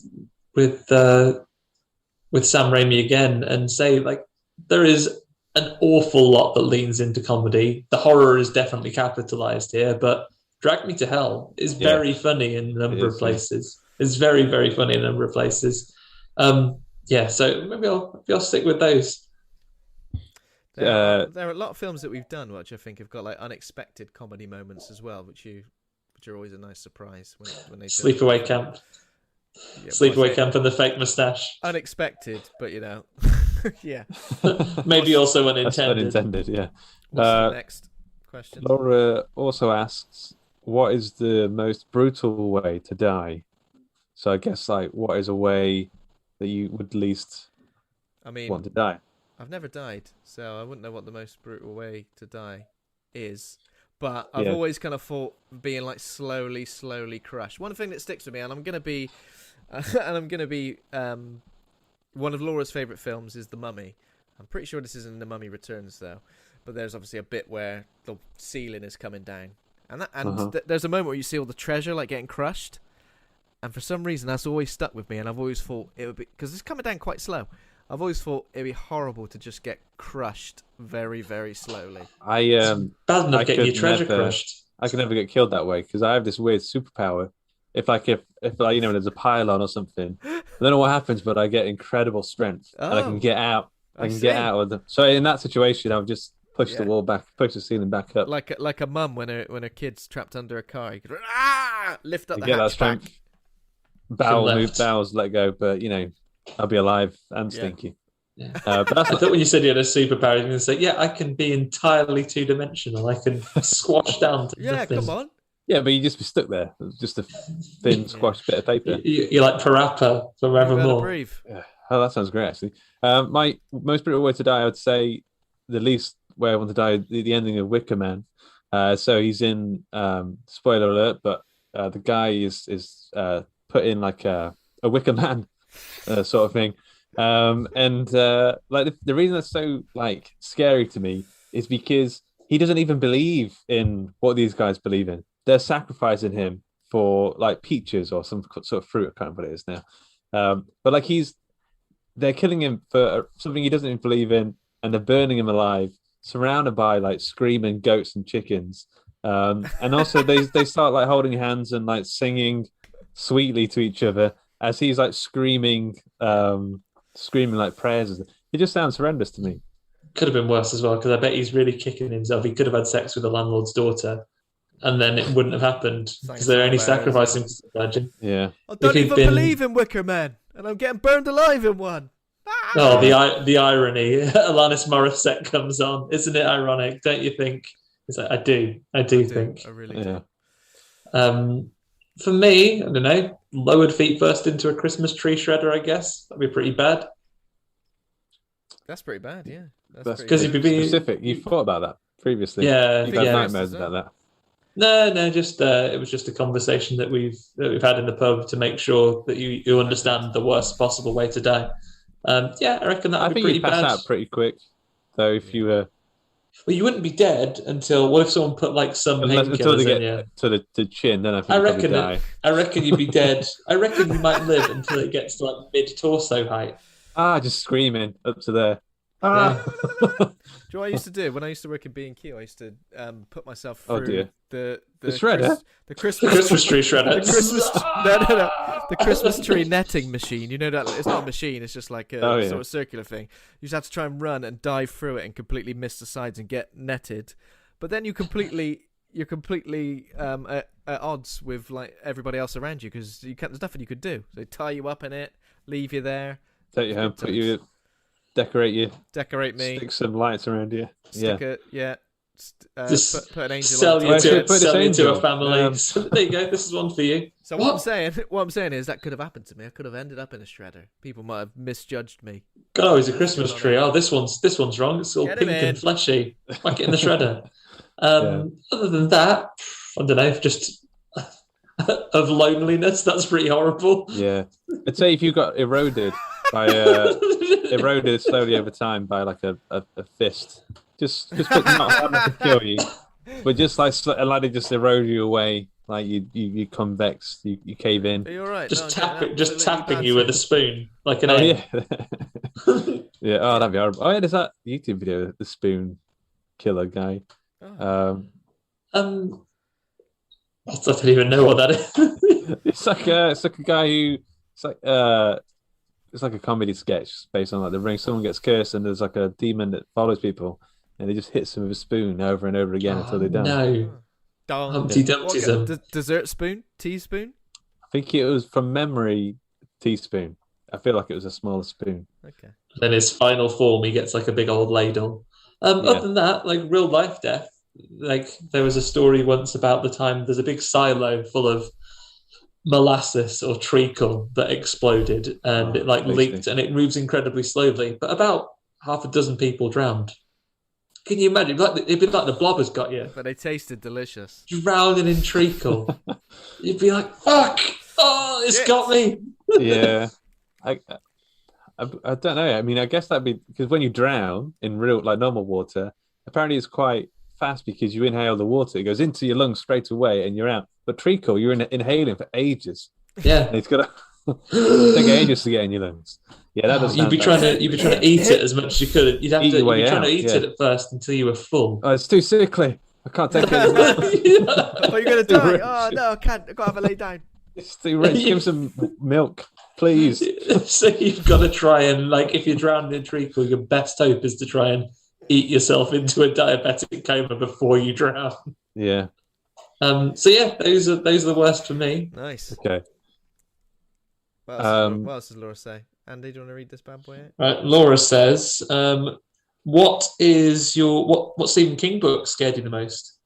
Sam Raimi again and say, like, there is an awful lot that leans into comedy. The horror is definitely capitalized here, but Drag Me to Hell is very funny in a number of places. It's very, very funny in a number of places. So maybe I'll stick with those. There are a lot of films that we've done which I think have got like unexpected comedy moments as well, which are always a nice surprise when they Sleepaway Camp. Sleepaway Camp and the fake moustache. Unexpected, but yeah. Maybe also unintended. That's unintended, yeah. What's the next question? Laura also asks, what is the most brutal way to die? So I guess, like, what is a way that you would least want to die? I've never died, so I wouldn't know what the most brutal way to die is. But I've always kind of thought being like slowly crushed. One thing that sticks with me, and I'm gonna be one of Laura's favourite films is The Mummy. I'm pretty sure this isn't in The Mummy Returns though, but there's obviously a bit where the ceiling is coming down, and there's a moment where you see all the treasure like getting crushed, and for some reason that's always stuck with me, and I've always thought it would be, because it's coming down quite slow. I've always thought it'd be horrible to just get crushed very, very slowly. Bad enough getting your treasure crushed. I could never get killed that way because I have this weird superpower. If there's a pylon or something, I don't know what happens, but I get incredible strength and I can get out. I can get out of them. So in that situation, I'll just push the wall back, push the ceiling back up. Like a mum when her kid's trapped under a car, you could lift up the hatchback. Bowels let go, but I'll be alive and stinky. Yeah. But I thought when you said you had a superpower, you were going to say, I can be entirely two-dimensional. I can squash down to nothing. Come on. Yeah, but you'd just be stuck there. Just a thin, squashed bit of paper. You're like Parappa forevermore. Breathe. Yeah. Oh, that sounds great, actually. My most brutal way to die, I would say, the least way I want to die, the ending of Wicker Man. So he's in, spoiler alert, but the guy is put in like a Wicker Man sort of thing. The reason that's so like scary to me is because he doesn't even believe in what these guys believe in. They're sacrificing him for like peaches or some sort of fruit. I can't remember what it is now. But like they're killing him for something he doesn't even believe in, and they're burning him alive, surrounded by like screaming goats and chickens. And also they start like holding hands and like singing sweetly to each other as he's like screaming like prayers. It just sounds horrendous to me. Could have been worse as well, because I bet he's really kicking himself. He could have had sex with the landlord's daughter, and then it wouldn't have happened because they're only sacrificing for the virgin. Yeah, I don't even believe in Wicker Man, and I'm getting burned alive in one. Oh, the irony! Alanis Morissette comes on, isn't it ironic? Don't you think? It's like, I do think. I really do. For me, I don't know. Lowered feet first into a Christmas tree shredder. I guess that'd be pretty bad. That's pretty bad, yeah. That's because you'd be specific. You thought about that previously. Yeah, you've had nightmares about that. No, just it was just a conversation that we've had in the pub to make sure that you understand the worst possible way to die. I reckon that would be pretty bad. I think you pass out pretty quick, though. If you were, well, you wouldn't be dead until. What if someone put like some painkillers in you to the chin? Then I reckon die. I reckon you'd be dead. I reckon you might live until it gets to like mid torso height. Just screaming up to there. Yeah. Do you know what I used to do when I used to work in B&Q? I used to put myself through the shredder, the Christmas tree shredder, the Christmas tree netting machine. You know that it's not a machine; it's just like a sort of circular thing. You just have to try and run and dive through it and completely miss the sides and get netted. But then you're completely at odds with like everybody else around you because there's nothing you could do. So they tie you up in it, leave you there, take you home, put you. Decorate me. Stick some lights around you. Just put an angel sell on you top. to Put this sell you to a angel. family. So there you go. This is one for you. So what I'm saying is that could have happened to me. I could have ended up in a shredder. People might have misjudged me. Oh, it's a Christmas tree. Oh, this one's wrong. It's all Get him pink in. and fleshy. Whack it in the shredder. Other than that, I don't know. Just of loneliness. That's pretty horrible. Yeah, I'd say if you got eroded by eroded slowly over time by like a fist, just put not hard enough to kill you, but just like let it just erode you away. Like you convex, you cave in. Are you all right? Just tapping you with a spoon like an egg. Yeah. Yeah. Oh, that'd be horrible. Oh yeah, there's that YouTube video, the spoon killer guy. I don't even know what that is. It's like a guy who it's like a comedy sketch based on like the ring. Someone gets cursed and there's like a demon that follows people, and he just hits them with a spoon over and over again until they're done. No. Humpty Dumptyism. Dessert spoon? Teaspoon? I think it was from memory teaspoon. I feel like it was a smaller spoon. Okay. Then his final form, he gets like a big old ladle. Other than that, like real life death, like there was a story once about the time there's a big silo full of molasses or treacle that exploded and it like leaked and it moves incredibly slowly, but about half a dozen people drowned. Can you imagine? It'd be like the blob has got you. But they tasted delicious. Drowning in treacle. You'd be like, fuck! Oh, it's got me! Yeah. I don't know. I mean, I guess that'd be because when you drown in real, like normal water, apparently it's quite fast because you inhale the water. It goes into your lungs straight away and you're out. But treacle, you're inhaling for ages. Yeah. And it's got to take ages to get in your lungs. Yeah, that does. You'd be trying to eat it as much as you could. You'd have to. You'd be trying to eat it at first until you were full. Oh, it's too sickly. I can't take it anymore. Oh, you're gonna die. Oh no, I can't. I gotta have a lay down. It's too rich. Give him some milk, please. So you've got to try and, like, if you're drowning in treacle, your best hope is to try and eat yourself into a diabetic coma before you drown. Yeah. So yeah, those are the worst for me. Nice. Okay. What else does Laura say? Andy, do you want to read this bad boy out? Right, Laura says, what Stephen King book scared you the most?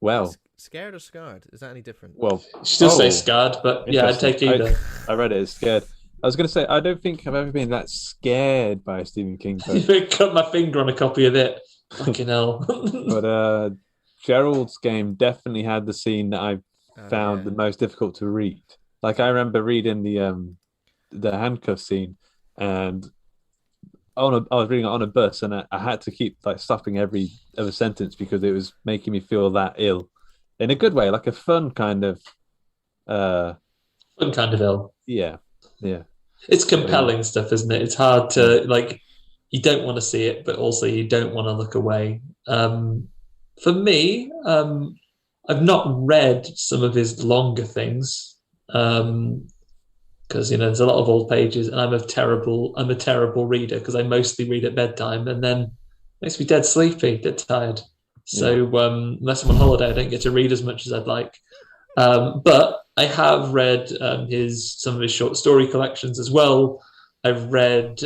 Well, scared or scarred? Is that any different? Well, still say scarred, but yeah, I'd take either. I read it as scared. I was going to say, I don't think I've ever been that scared by a Stephen King book. You cut my finger on a copy of it. Fucking hell. But Gerald's Game definitely had the scene that I found the most difficult to read. Like, I remember reading the handcuff scene, and I was reading it on a bus, and I had to keep like stopping every other sentence because it was making me feel that ill, in a good way, like a fun kind of ill. Yeah. It's compelling stuff, isn't it? It's hard to, like, you don't want to see it, but also you don't want to look away. For me, I've not read some of his longer things. Because there's a lot of old pages, and I'm a terrible reader because I mostly read at bedtime, and then it makes me dead sleepy, dead tired. So unless I'm on holiday, I don't get to read as much as I'd like. But I have read some of his short story collections as well. I've read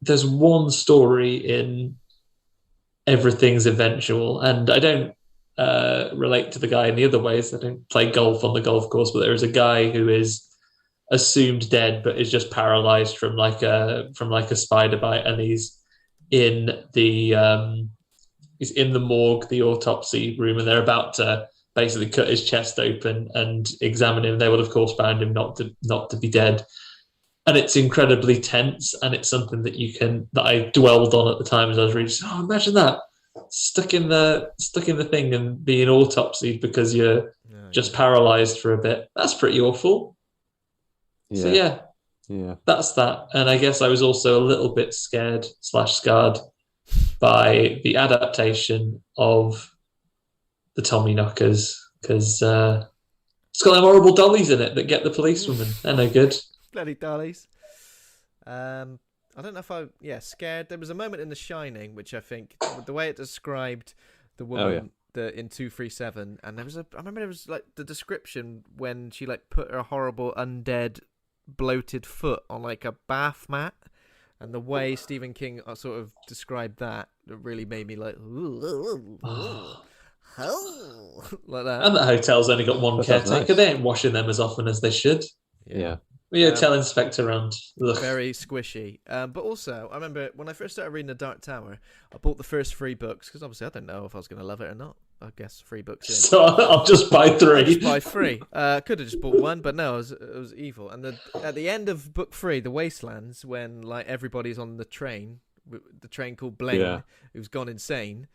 there's one story in Everything's Eventual, and I don't relate to the guy in the other ways. I don't play golf on the golf course, but there is a guy who is assumed dead but is just paralyzed from like a spider bite, and he's in the morgue, the autopsy room, and they're about to basically cut his chest open and examine him. They will of course found him not to be dead, and it's incredibly tense, and it's something that I dwelled on at the time as I was reading. Oh, imagine that, stuck in the thing and being autopsied because you're just paralyzed for a bit. That's pretty awful. So yeah, that's that. And I guess I was also a little bit scared/scarred by the adaptation of the Tommyknockers, because it's got them horrible dollies in it that get the policewoman. They're no good. Bloody dollies. I don't know if scared. There was a moment in The Shining which I think the way it described the woman in 237, and I remember there was like the description when she like put her horrible undead bloated foot on like a bath mat, And the way Stephen King sort of described that really made me like, like that. And that hotel's only got one That sounds caretaker. nice. They ain't washing them as often as they should. Yeah. We hotel inspector around. Ugh. Very squishy. But also, I remember when I first started reading The Dark Tower, I bought the first 3 books because obviously I didn't know if I was going to love it or not. I guess 3 books in. So I'll just buy 3. I'll just buy 3. Could have just bought 1, but no, it was evil. And at the end of book 3, The Wastelands, when like everybody's on the train called Blaine, who's gone insane.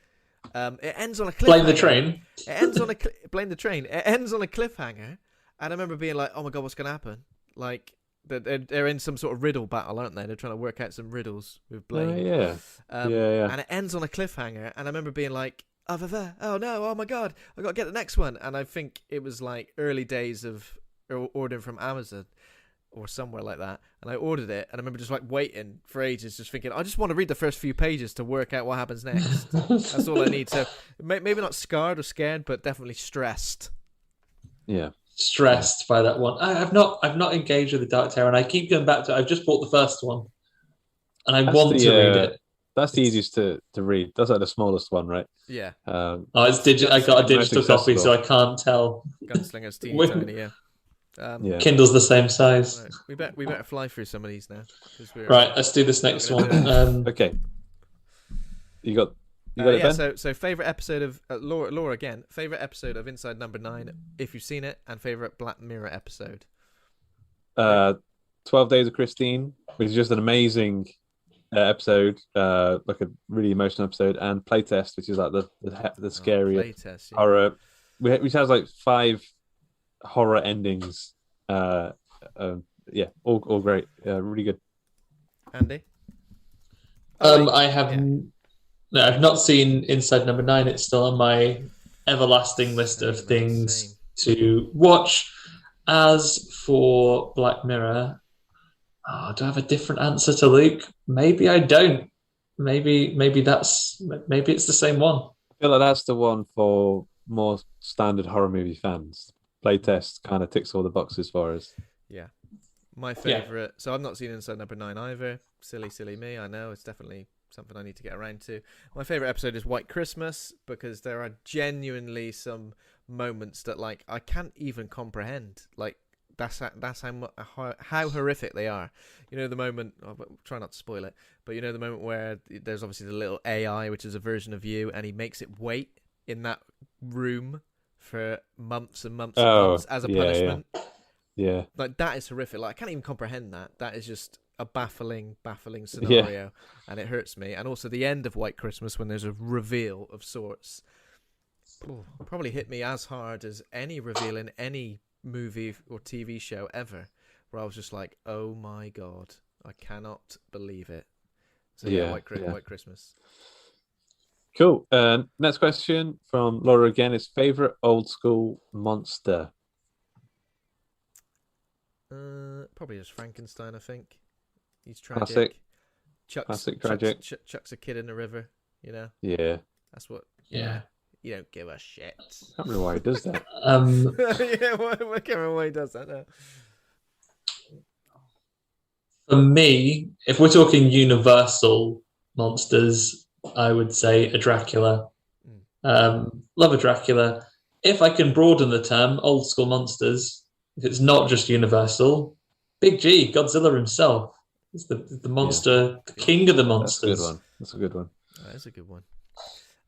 It ends on a cliffhanger. Blame the train. It ends on blame the train. It ends on a cliffhanger, and I remember being like, "Oh my god, what's going to happen?" Like they're in some sort of riddle battle, aren't they? They're trying to work out some riddles with Blaine. Yeah. And it ends on a cliffhanger, and I remember being like, "Oh no! Oh my god! I got to get the next one." And I think it was like early days of ordering from Amazon or somewhere like that, and I ordered it, and I remember just like waiting for ages, just thinking, I just want to read the first few pages to work out what happens next. That's all I need. So maybe not scarred or scared, but definitely stressed. Yeah, stressed by that one. I've not engaged with the Dark Tower, and I keep going back to it. I've just bought the first one, and I want to read it. That's the easiest to read. That's like the smallest one, right? Yeah. It's digital. I got a digital copy, so I can't tell. Gunslinger's teeny tiny, yeah. Kindle's the same size. Right. We better fly through some of these now. Right, let's do this next one. Okay. You got it, Ben? So favorite episode of Laura again. Favorite episode of Inside Number 9, if you've seen it, and favorite Black Mirror episode. 12 Days of Christine, which is just an amazing episode, like a really emotional episode, and Playtest, which is like the scary horror. Which has like 5 horror endings. All great. Really good. Andy? I've not seen Inside Number 9. It's still on my everlasting list of things to watch. As for Black Mirror, do I have a different answer to Luke? Maybe I don't. Maybe it's the same one. I feel like that's the one for more standard horror movie fans. Playtest kind of ticks all the boxes for us. Yeah. My favourite... So I've not seen Inside Number 9 either. Silly me, I know. It's definitely something I need to get around to. My favourite episode is White Christmas, because there are genuinely some moments that like I can't even comprehend. Like that's how horrific they are. You know the moment, try not to spoil it, but you know the moment where there's obviously the little AI, which is a version of you, and he makes it wait in that room for months and months and months as a punishment. Yeah. Like that is horrific. Like I can't even comprehend that. That is just a baffling scenario, and it hurts me. And also the end of White Christmas, when there's a reveal of sorts, probably hit me as hard as any reveal in any movie or TV show ever, where I was just like, oh my god, I cannot believe it. So White Christmas. Cool. Next question from Laura again is favorite old school monster. Probably just Frankenstein, I think. He's tragic. Tragic. Chucks a kid in the river, you know? Yeah. That's what... Yeah. You don't give a shit. I can't remember why he does that. I can't remember why he does that now. For me, if we're talking universal monsters, I would say a Dracula. Love a Dracula. If I can broaden the term, old school monsters, if it's not just universal, Big G, Godzilla himself. It's the monster, the king of the monsters. That's a good one. That is a good one.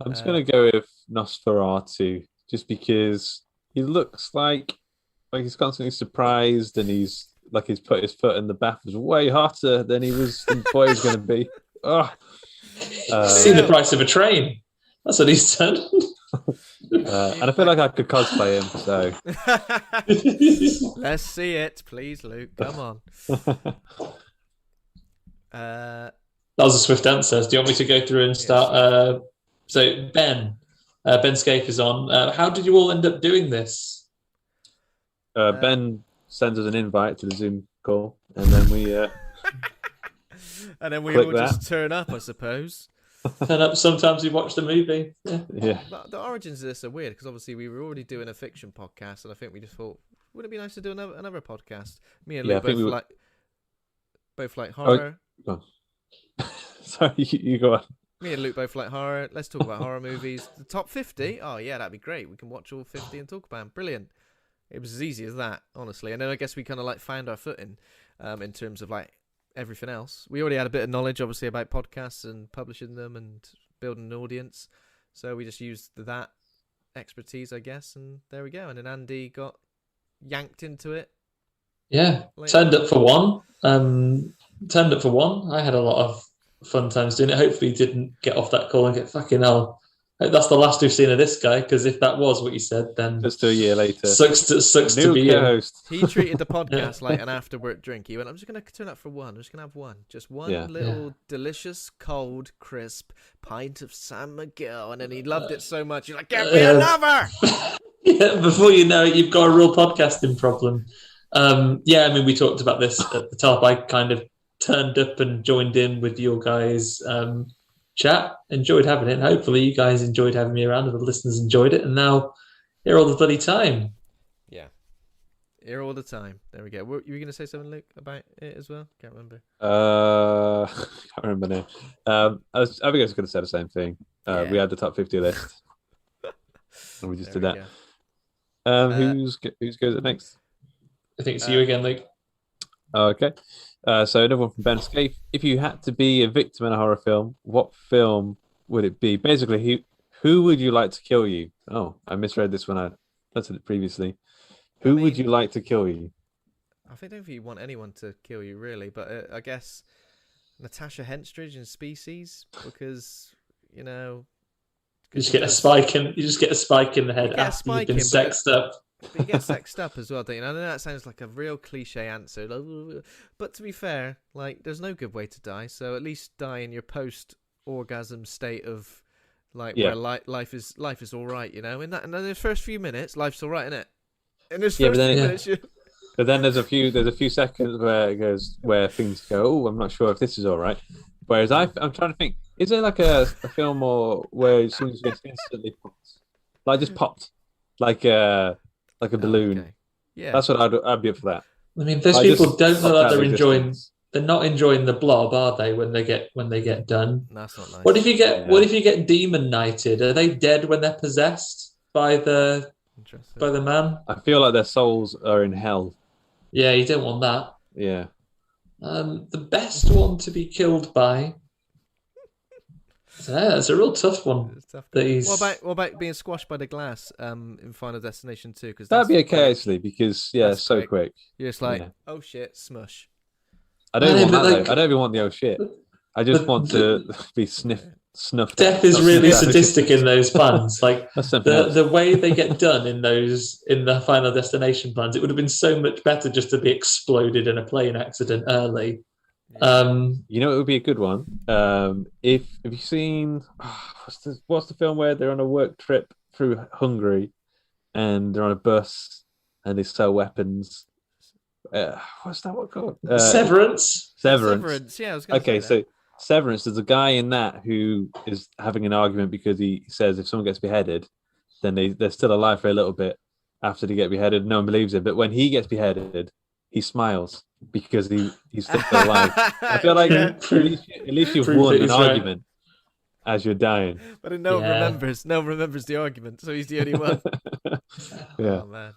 I'm just going to go with Nosferatu, just because he looks like he's constantly surprised, and he's put his foot in the bath was way hotter than he thought he was going to be. Oh. See the price of a train. That's what he's done. And I feel like I could cosplay him, so let's see it, please, Luke. Come on. That was a swift answer. Do you want me to go through and start? So Ben Scape is on. How did you all end up doing this? Ben sends us an invite to the Zoom call, and then we all just turn up, I suppose. Turn up. Sometimes we watch the movie. Yeah. The origins of this are weird because obviously we were already doing a fiction podcast, and I think we just thought, wouldn't it be nice to do another podcast? Me and Luke both like horror. Sorry, you go on. Me and Luke both like horror. Let's talk about horror movies. The top 50? Oh, yeah, that'd be great. We can watch all 50 and talk about them. Brilliant. It was as easy as that, honestly. And then I guess we kind of like found our footing in terms of like everything else. We already had a bit of knowledge, obviously, about podcasts and publishing them and building an audience. So we just used that expertise, I guess, and there we go. And then Andy got yanked into it. Yeah, later. turned up for one. I had a lot of fun times doing it. Hopefully, he didn't get off that call and get fucking hell. That's the last we've seen of this guy. Because if that was what he said, then Just a year later. sucks to New be him. co-host. He treated the podcast like an after-work drink. He went, I'm just going to turn up for one. I'm just going to have one. Just one little delicious, cold, crisp pint of San Miguel. And then he loved it so much. He's like, get me another! Yeah, before you know it, you've got a real podcasting problem. We talked about this at the top. I kind of turned up and joined in with your guys' chat. Enjoyed having it. And hopefully you guys enjoyed having me around and the listeners enjoyed it. And now here all the bloody time. Yeah. Here all the time. There we go. Were you going to say something, Luke, about it as well? Can't remember. Can't remember now. I think I was going to say the same thing. We had the top 50 list. And we just did that. Who's goes it next? I think it's you again, Luke. Okay. So another one from Ben Scaife. If you had to be a victim in a horror film, what film would it be? Basically, who would you like to kill you? Oh, I misread this when I said it previously. Who would you like to kill you? I don't think you want anyone to kill you, really, but I guess Natasha Henstridge in Species, because, you know... You just get a spike in the head after you've been sexed up. But you get sexed up as well, don't you? I know that sounds like a real cliche answer, but to be fair, like, there's no good way to die. So at least die in your post-orgasm state of, like, where life is all right, you know. And then the first few minutes, life's all right, isn't it? In those first few minutes, But then there's a few seconds where things go, oh, I'm not sure if this is all right. Whereas I'm trying to think, is there like a film where as soon as it gets instantly popped, like just popped, like a balloon? Okay. Yeah, that's what I'd be up for that. I mean, those people don't look like they're not enjoying the blob, are they? When they get done, that's not nice. What if you get demon knighted? Are they dead when they're possessed by the man? I feel like their souls are in hell. Yeah, you don't want that. Yeah. The best one to be killed by. That's a real tough one. What about being squashed by the glass in Final Destination 2? Because that'd be okay actually, because it's so quick. You're just like, oh shit, smush. I don't want that. I don't even want the oh shit. I just want to be snuffed. Death is really sadistic in those plans. Like the way they get done in the Final Destination plans, it would have been so much better just to be exploded in a plane accident early. You know, it would be a good one. If have you seen what's the film where they're on a work trip through Hungary and they're on a bus and they sell weapons? What's that one called? Severance. Severance. Yeah, I was going to say that. So Severance, there's a guy in that who is having an argument because he says if someone gets beheaded, then they're still alive for a little bit after they get beheaded. No one believes it. But when he gets beheaded, he smiles because he's still alive. I feel like at least you've won an argument as you're dying. But no one remembers. No one remembers the argument, so he's the only one. Yeah. Oh, man.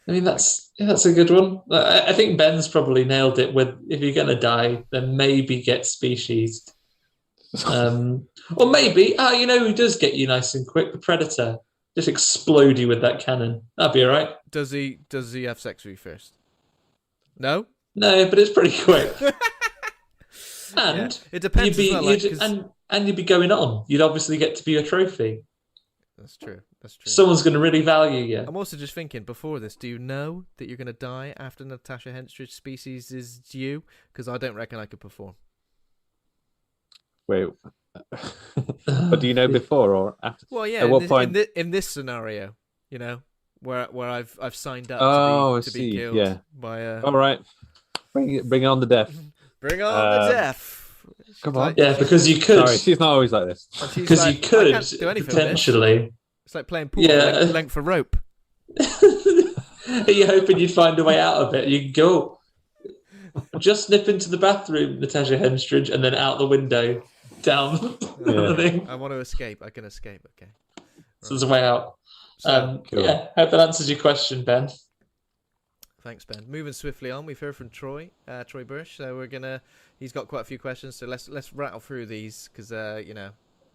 I mean, that's a good one. I think Ben's probably nailed it with if you're going to die, then maybe get speciesed. Or maybe, who does get you nice and quick? The Predator. Just explode you with that cannon. That'd be all right. Does he have sex with you first? No? No, but it's pretty quick. And it depends you'd be going on. You'd obviously get to be a trophy. That's true. Someone's going to really value you. I'm also just thinking, before this, do you know that you're going to die after Natasha Henstridge Species is you? Because I don't reckon I could perform. Wait. But do you know before or after? Well, yeah. At what point? In this scenario, you know, where I've signed up to be killed by... All right. Bring on the death. Bring on the death. Come on. Yeah, because you could. Sorry, she's not always like this. Because you could, potentially. It's like playing pool length for rope. Are you hoping you'd find a way out of it? You can go. Just nip into the bathroom, Natasha Henstridge, and then out the window, down the thing. I want to escape. I can escape. Okay. So there's a way out. So, Yeah, hope that answers your question, Ben. Thanks, Ben. Moving swiftly on, we've heard from Troy Bursch. So he's got quite a few questions. So let's rattle through these because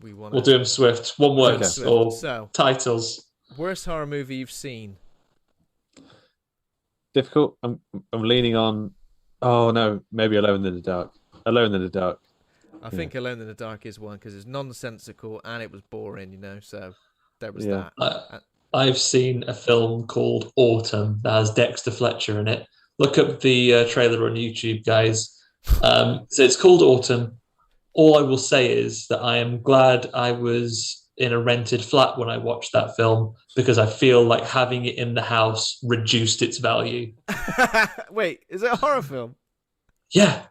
we want. We'll do them swift. One word or titles. Worst horror movie you've seen? Difficult. I'm leaning on. Oh no, maybe Alone in the Dark. Alone in the Dark. I think Alone in the Dark is one because it's nonsensical and it was boring. So there was that. I've seen a film called Autumn that has Dexter Fletcher in it. Look up the trailer on YouTube, guys. So it's called Autumn. All I will say is that I am glad I was in a rented flat when I watched that film because I feel like having it in the house reduced its value. Wait, is it a horror film? Yeah.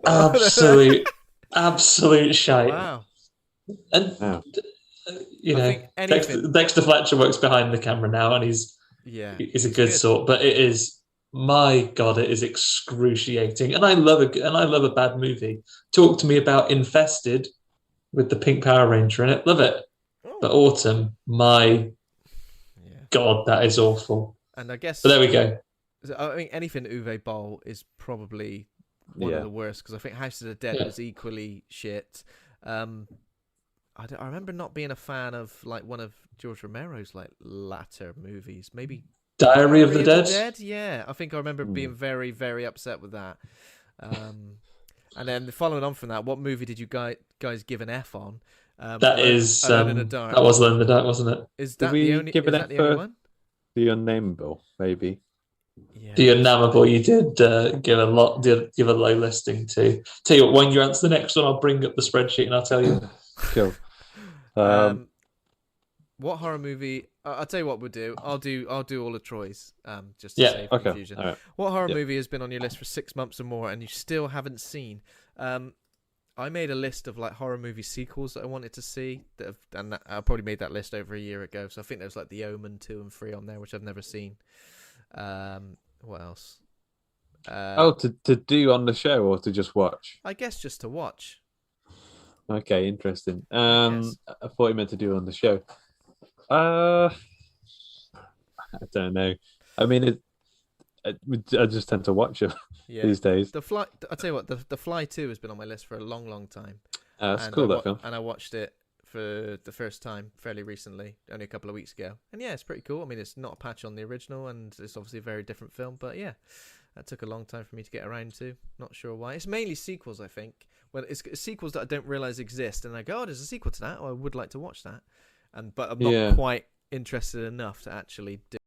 Absolute shite. Wow. And Dexter Fletcher works behind the camera now, and he's a good sort. But it is, my God, it is excruciating. And I love a bad movie. Talk to me about Infested with the pink Power Ranger in it. Love it. But Autumn, my God, that is awful. And I guess. But there we go. I mean, anything Uwe Boll is probably one of the worst because I think House of the Dead was equally shit. I remember not being a fan of like one of George Romero's like latter movies, maybe Diary of the Dead. Yeah, I think I remember being very, very upset with that. And then following on from that, what movie did you guys give an F on? That is Alone in the Dark. That was Alone in the Dark, wasn't it? Is that did we the only? Give is an that F the only for one? The Unnameable, maybe. Yeah. The Unnameable, you did give a low listing to. Tell you what, when you answer the next one, I'll bring up the spreadsheet and I'll tell you. Cool. What horror movie? I'll tell you what we'll do. I'll do all of Troy's. Just to save confusion. Right. What horror movie has been on your list for 6 months or more and you still haven't seen? I made a list of like horror movie sequels that I wanted to see. I probably made that list over a year ago. So I think there's like The Omen 2 and 3 on there, which I've never seen. What else? To do on the show or to just watch? I guess just to watch. Okay, interesting. I thought you meant to do on the show. I don't know. I mean, I just tend to watch it these days. The Fly. I'll tell you what. The Fly 2 has been on my list for a long, long time. It's cool, that film. And I watched it for the first time fairly recently, only a couple of weeks ago. And yeah, it's pretty cool. I mean, it's not a patch on the original, and it's obviously a very different film. But yeah, that took a long time for me to get around to. Not sure why. It's mainly sequels, I think. Well, it's sequels that I don't realize exist, and I go, "Oh, there's a sequel to that. Oh, I would like to watch that." But I'm not quite interested enough to actually do